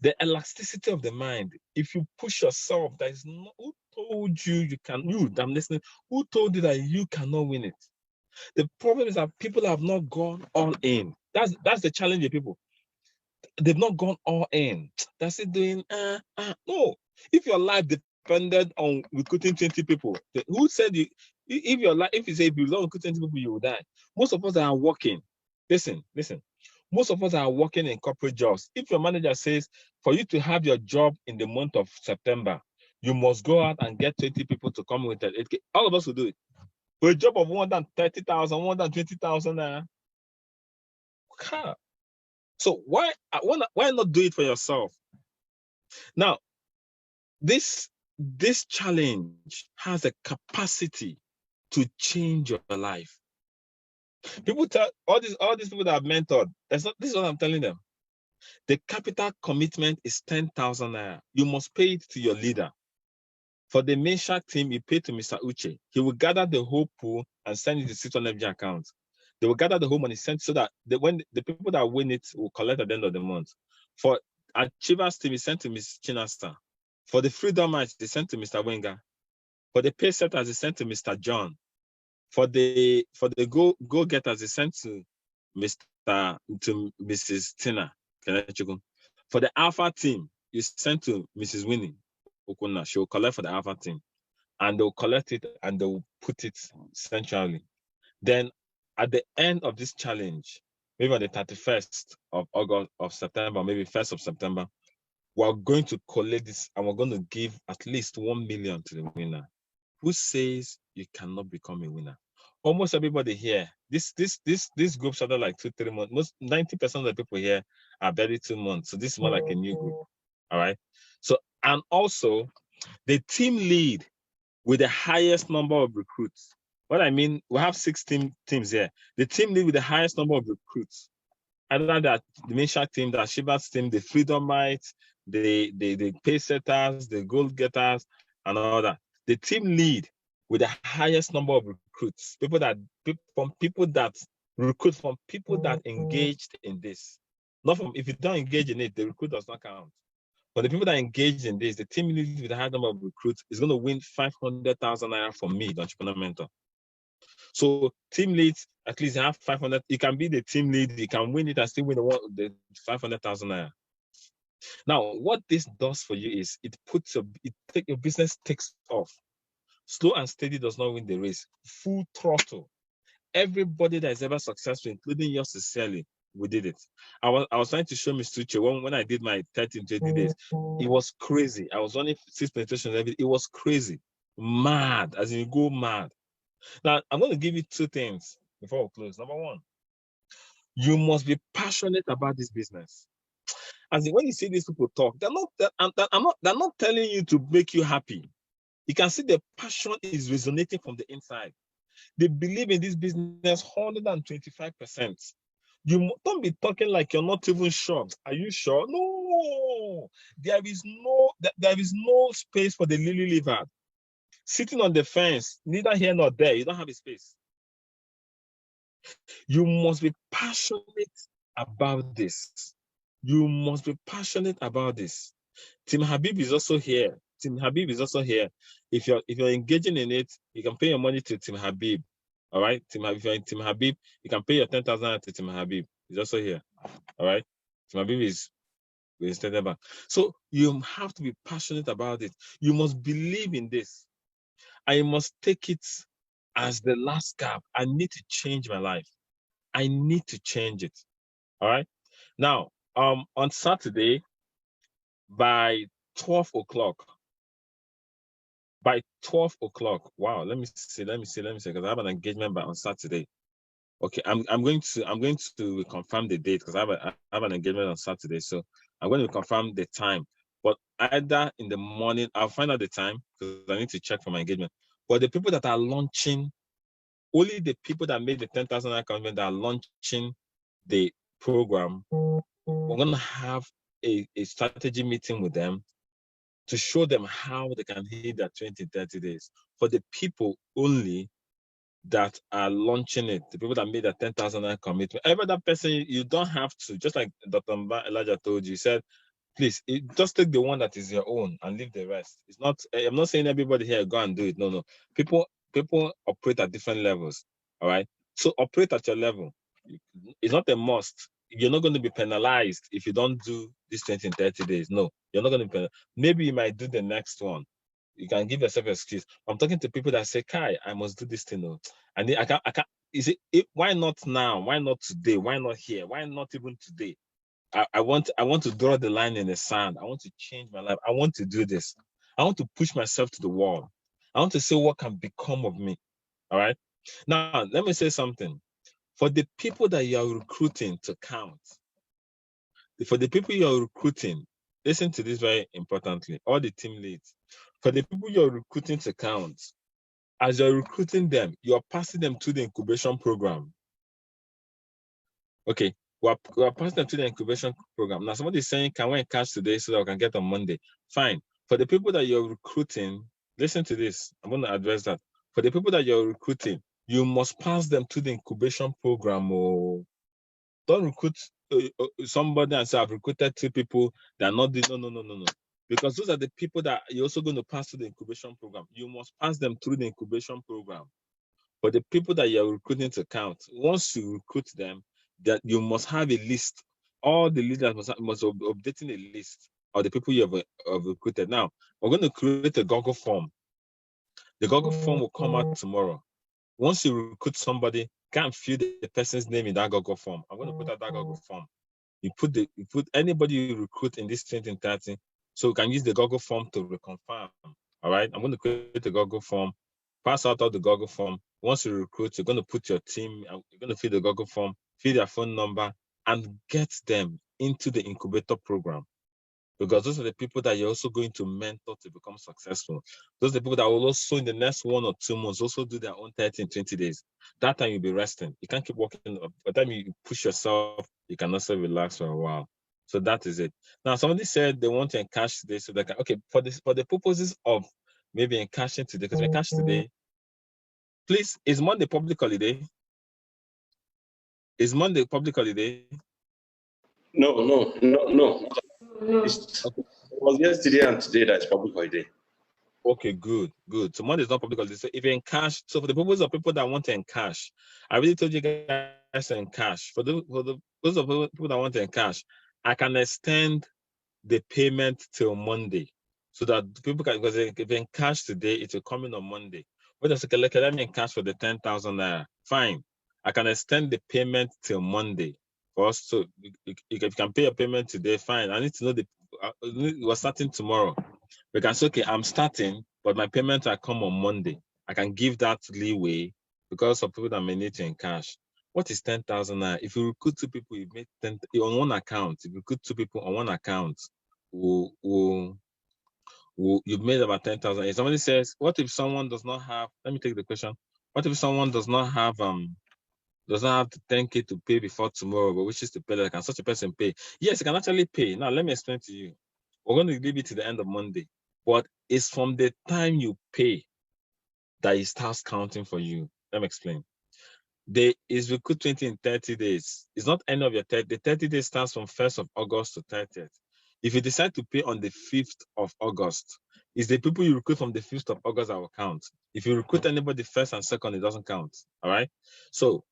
The elasticity of the mind. If you push yourself, there is no. Who told you you can? You, I'm listening. Who told you that you cannot win it? The problem is that people have not gone all in. That's the challenge of people. They've not gone all in. That's it doing. No. If your life depended on recruiting 20 people, who said you? If your life, if you say if you don't recruit 20 people, you will die. Most of us are working. Listen. Most of us are working in corporate jobs. If your manager says for you to have your job in the month of September, you must go out and get 20 people to come with it. All of us will do it. For a job of 130,000, 120,000. So why not do it for yourself? Now, this challenge has a capacity to change your life. People tell all these people that I've mentored. This is what I'm telling them. The capital commitment is 10,000 naira. You must pay it to your leader. For the main shark team, you pay to Mr. Uche. He will gather the whole pool and send it to City FG account. They will gather the whole money sent so that when the people that win it will collect at the end of the month. For Achievers team, is sent to Ms. Chinasta. For the Freedom Match, they sent to Mr. Wenger. For the pay setters, they sent to Mr. John. For the go getters, they sent to Mrs. Tina. For the Alpha team, you sent to Mrs. Winnie Okuna. She will collect for the Alpha team, and they'll collect it and they'll put it centrally. Then at the end of this challenge, maybe on the 31st of September, maybe 1st of September, we're going to collect this and we're going to give at least 1 million to the winner. Who says you cannot become a winner? Almost everybody here, this group started like 2-3 months. Most 90% of the people here are barely 2 months. So this is more like a new group. All right. So, and also the team lead with the highest number of recruits. What I mean, we have 16 teams here. The team lead with the highest number of recruits. Either that the main shark team, the Shivas team, the Freedomites, the pay setters, the goal getters, and all that. The team lead with the highest number of recruits. People that recruit from people that engaged in this. Not from, if you don't engage in it, the recruit does not count. But the people that engage in this, the team lead with a high number of recruits is going to win 500,000 naira from me, the entrepreneur mentor. So team leads, at least you have 500. You can be the team lead, you can win it and still win the 500,000 naira. Now, what this does for you is your business takes off. Slow and steady does not win the race. Full throttle. Everybody that is ever successful, including yours sincerely, we did it. I was trying to show Mr. Uche when I did my 13, 20 days. It was crazy. I was running 6 meditations every day. It was crazy. Mad, as in you go mad. Now, I'm going to give you 2 things before we close. Number 1, you must be passionate about this business. As in, when you see these people talk, they're not telling you to make you happy. You can see the passion is resonating from the inside. They believe in this business 125%. You don't be talking like you're not even sure. Are you sure? No. There is no space for the lily liver. Sitting on the fence, neither here nor there, you don't have a space. You must be passionate about this. You must be passionate about this. Team Habib is also here. If you're engaging in it, you can pay your money to Team Habib. All right, if you're in Team Habib, you can pay your 10,000 to Team Habib. He's also here. All right, Team Habib is with Standard Bank. So you have to be passionate about it. You must believe in this. I must take it as the last gap. I need to change my life. I need to change it. All right. Now, on Saturday, by 12 o'clock. Wow, let me see, because I have an engagement on Saturday. Okay, I'm going to confirm the date because I have an engagement on Saturday. So I'm going to confirm the time. But either in the morning, I'll find out the time because I need to check for my engagement. But the people that are launching, only the people that made the 10,000 commitment that are launching the program, we're going to have a strategy meeting with them to show them how they can hit that 20, 30 days. For the people only that are launching it, the people that made that 10,000 commitment, every other person, you don't have to, just like Dr. Elijah told you, he said, please, just take the one that is your own and leave the rest. It's not, I'm not saying everybody here go and do it. No. People operate at different levels. All right. So operate at your level. It's not a must. You're not going to be penalized if you don't do this 20 in 30 days. No, you're not going to be penalized. Maybe you might do the next one. You can give yourself an excuse. I'm talking to people that say, Kai, I must do this thing. No. And I can't. Is it, why not now? Why not today? Why not here? Why not even today? I want to draw the line in the sand. I want to change my life. I want to do this. I want to push myself to the wall. I want to see what can become of me. All right. Now, let me say something. For the people that you are recruiting to count, for the people you are recruiting, listen to this very importantly, all the team leads. For the people you're recruiting to count, as you're recruiting them, you're passing them to the incubation program. Okay, we're passing them to the incubation program. Now, somebody is saying, can we catch today so that we can get on Monday? Fine. For the people that you're recruiting, listen to this. I'm going to address that. For the people that you're recruiting, you must pass them to the incubation program. Or don't recruit somebody and say, I've recruited 2 people that are not doing. No. Because those are the people that you're also going to pass through the incubation program. You must pass them through the incubation program. For the people that you're recruiting to count, once you recruit them, that you must have a list. All the leaders must be updating a list of the people you have recruited. Now, we're going to create a Google form. The Google form will come out tomorrow. Once you recruit somebody, can't fill the person's name in that Google form. I'm going to put out that Google form. You put anybody you recruit in this 20 and 30, so you can use the Google form to reconfirm. All right, I'm going to create a Google form, pass out all the Google form. Once you recruit, you're going to put your team, you're going to fill the Google form, fill their phone number, and get them into the incubator program. Because those are the people that you're also going to mentor to become successful. Those are the people that will also, in the next 1 or 2 months, also do their own 30 and 20 days. That time you'll be resting. You can't keep working. By the time you push yourself, you can also relax for a while. So that is it. Now, somebody said they want to encash today, so they can, okay, for the purposes of maybe encashing today, because we encash today, please, is Monday public holiday? Is Monday public holiday? No. It was yesterday and today that's public holiday. Okay, good. So Monday is not public holiday. So if you encash, so for the purpose of people that want to encash, I really told you guys to encash. For the those of people that want to encash, I can extend the payment till Monday, so that people can, because if you encash today, it will come in on Monday. But just let me encash for the 10,000 naira. Fine, I can extend the payment till Monday. For us, so if you can pay your payment today, fine. I need to know we're starting tomorrow. We can say, okay, I'm starting, but my payment will come on Monday. I can give that leeway because of people that may need to encash. What is 10,000 naira? If you recruit 2 people, you make 10 on one account. If you recruit 2 people on one account, you've made about 10,000. If somebody says, what if someone does not have? Let me take the question. What if someone does not have the 10K to pay before tomorrow, but wishes to pay? Like, can such a person pay? Yes, you can actually pay. Now, let me explain to you. We're going to leave it to the end of Monday, but it's from the time you pay that it starts counting for you. Let me explain. Is recruit 20 in 30 days. It's not any of your 30. The 30 days starts from 1st of August to 30th. If you decide to pay on the 5th of August, it's the people you recruit from the 5th of August that will count. If you recruit anybody 1st and 2nd, it doesn't count. All right. So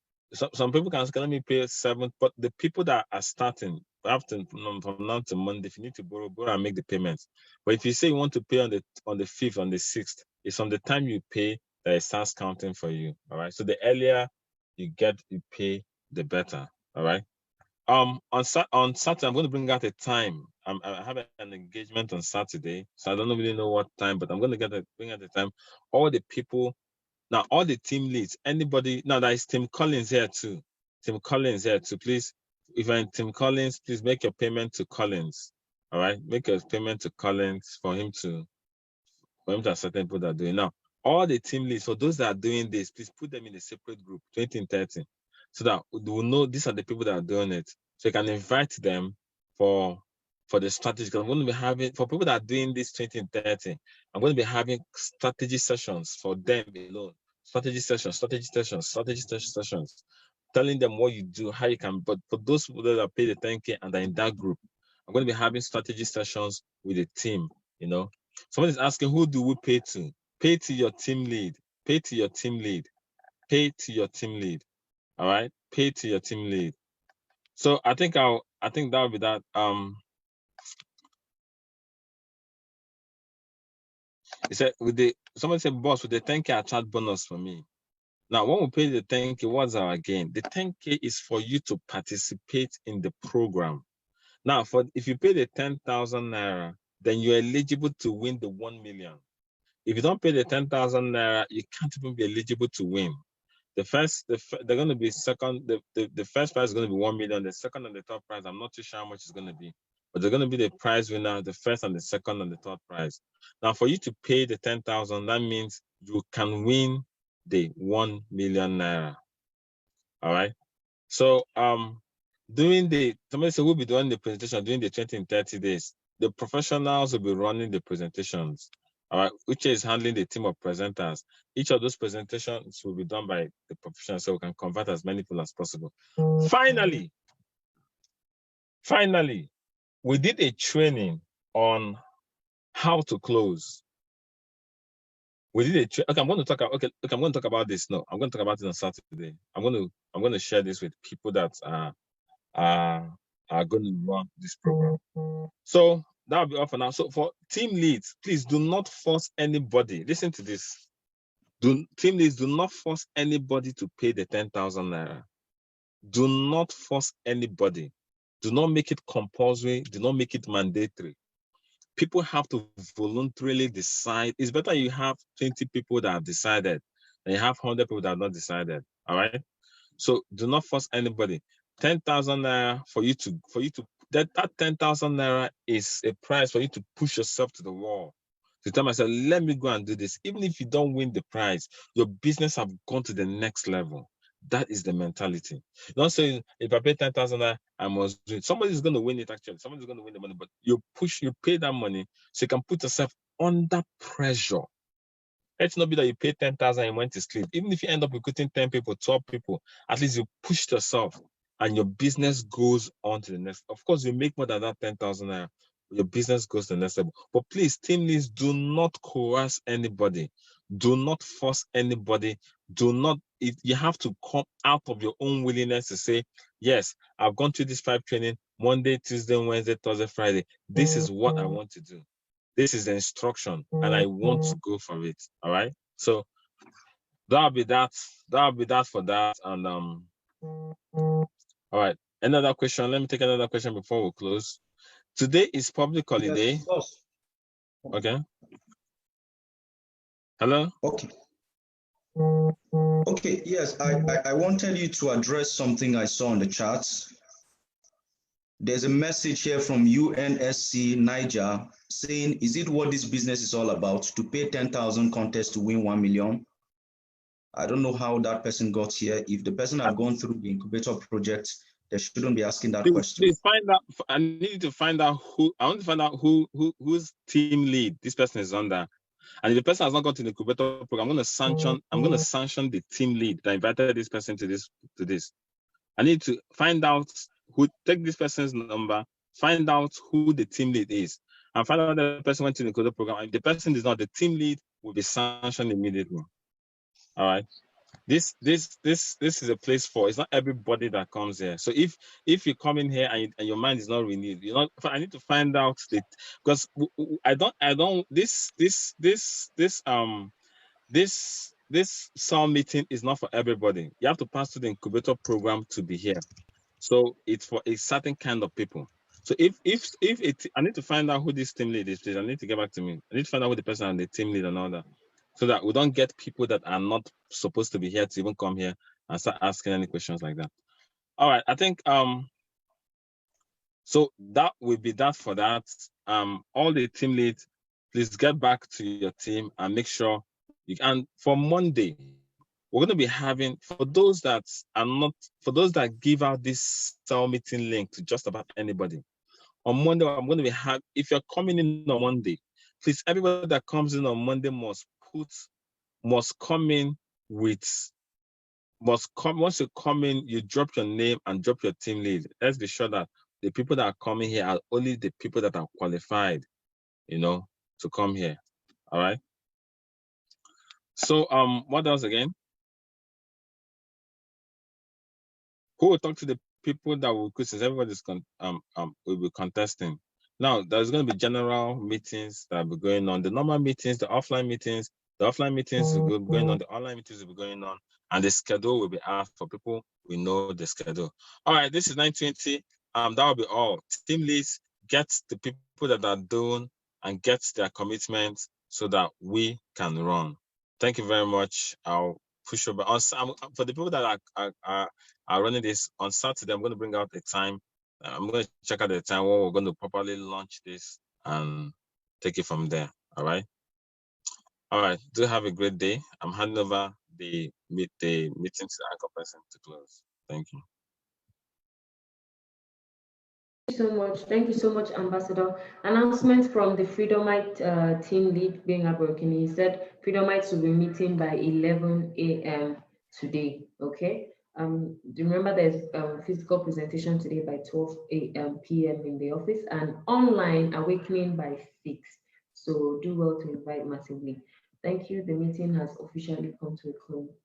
some people can let me pay 7th, but the people that are starting after from now to Monday, if you need to borrow and make the payments. But if you say you want to pay on the 5th, on the 6th, it's from the time you pay that it starts counting for you. All right. So the earlier you pay, the better. All right. On Saturday, I'm going to bring out a time. I have an engagement on Saturday, so I don't really know what time, but I'm going to bring out the time. All the people, now all the team leads, anybody. Now there is Tim Collins here too. Please, if you're in Tim Collins, please make your payment to Collins. All right, make a payment to Collins for him to accept people that are doing. Now, all the team leads, for those that are doing this, please put them in a separate group, 20 and 30, so that we'll know these are the people that are doing it. So you can invite them for the strategy. Because I'm going to be having, for people that are doing this 20 and 30, I'm going to be having strategy sessions for them alone. Strategy sessions, telling them what you do, how you can. But for those people that are paid the 10K and are in that group, I'm going to be having strategy sessions with the team. You know, someone is asking, who do we pay to? Pay to your team lead. Pay to your team lead. Pay to your team lead. All right, pay to your team lead. So I think that'll be that. He said someone said, boss, with the 10K chat bonus for me. Now, when we pay the 10K, what's our gain? The 10K is for you to participate in the program. Now, if you pay the 10,000 naira, then you're eligible to win the 1 million. If you don't pay the 10,000 naira, you can't even be eligible to win. They're going to be second. The first prize is going to be 1 million. The second and the third prize, I'm not too sure how much it's going to be, but they're going to be the prize winner, the first and the second and the third prize. Now, for you to pay the 10,000, that means you can win the 1 million naira. All right. So, somebody said we'll be doing the presentation during the 20 and 30 days. The professionals will be running the presentations. All right, which is handling the team of presenters. Each of those presentations will be done by the professionals, so we can convert as many people as possible. Finally, we did a training on how to close. We did okay. I'm going to talk about this. No, I'm going to talk about it on Saturday. I'm going to share this with people that are going to run this program. So that'll be all for now. So for team leads, please do not force anybody. Listen to this. Team leads, do not force anybody to pay the 10,000 naira. Do not force anybody. Do not make it compulsory. Do not make it mandatory. People have to voluntarily decide. It's better you have 20 people that have decided than you have 100 people that have not decided. All right. So do not force anybody. 10,000 naira for you to that 10,000 naira is a prize for you to push yourself to the wall. To tell myself, let me go and do this. Even if you don't win the prize, your business have gone to the next level. That is the mentality. Don't say, if I pay 10,000 naira, I must do it. Somebody's going to win it actually. Somebody's going to win the money, but you pay that money so you can put yourself under pressure. Let's not be that you pay 10,000 and went to sleep. Even if you end up recruiting 10 people, 12 people, at least you pushed yourself and your business goes on to the next. Of course, you make more than that 10,000 naira. Your business goes to the next level. But please, team leads, do not coerce anybody. Do not force anybody. You have to come out of your own willingness to say, yes, I've gone through this 5 training, Monday, Tuesday, Wednesday, Thursday, Friday. This is what I want to do. This is the instruction, and I want to go for it. All right. So that'll be that. That'll be that for that. And all right. Another question. Let me take another question before we close. Today is public holiday. Yes, boss. Okay. Hello. Okay. Okay. Yes, I wanted you to address something I saw on the charts. There's a message here from UNSC Niger saying, is it what this business is all about, to pay 10,000 contest to win 1 million? I don't know how that person got here. If the person had gone through the incubator project, they shouldn't be asking that question. Please find out. I need to find out who. I want to find out whose team lead this person is under. And if the person has not gone to the incubator program, I'm going to sanction the team lead that invited this person to this. I need to find out take this person's number, find out who the team lead is, and find out the person went to the incubator program. If the person is not, the team lead will be sanctioned immediately. All right. This is a place for, it's not everybody that comes here. So if you come in here and your mind is not renewed, I need to find out because this sound meeting is not for everybody. You have to pass through the incubator program to be here. So it's for a certain kind of people. So I need to find out who this team lead is, please. I need to get back to me. I need to find out who the person and the team lead and all that, so that we don't get people that are not supposed to be here to even come here and start asking any questions like that. All right, I think so that will be that for that. All the team leads, please get back to your team and make sure And for Monday, we're going to be having, for those that give out this cell meeting link to just about anybody. On Monday, I'm going to be if you're coming in on Monday, please, everybody that comes in on Monday once you come in, you drop your name and drop your team lead. Let's be sure that the people that are coming here are only the people that are qualified, to come here. All right. So, what else again? Who will talk to the people that will since everybody's will be contesting. Now, there's going to be general meetings that will be going on. The normal meetings, the offline meetings will be going on. The online meetings will be going on, and the schedule will be out for people. We know the schedule. All right, this is 9:20. That will be all. Team leads, get the people that are doing and get their commitments so that we can run. Thank you very much. I'll push over for the people that are running this on Saturday. I'm going to bring out a time. I'm going to check out the time when we're going to properly launch this and take it from there. All right. All right. Do have a great day. I'm handing over the meeting to the anchor person to close. Thank you. Thank you so much, Ambassador. Announcement from the Freedomite team lead, being working. He said Freedomites will be meeting by 11 a.m. today. Okay. Remember there's physical presentation today by 12 p.m. in the office, and online awakening by 6. So do well to invite massively. Thank you. The meeting has officially come to a close.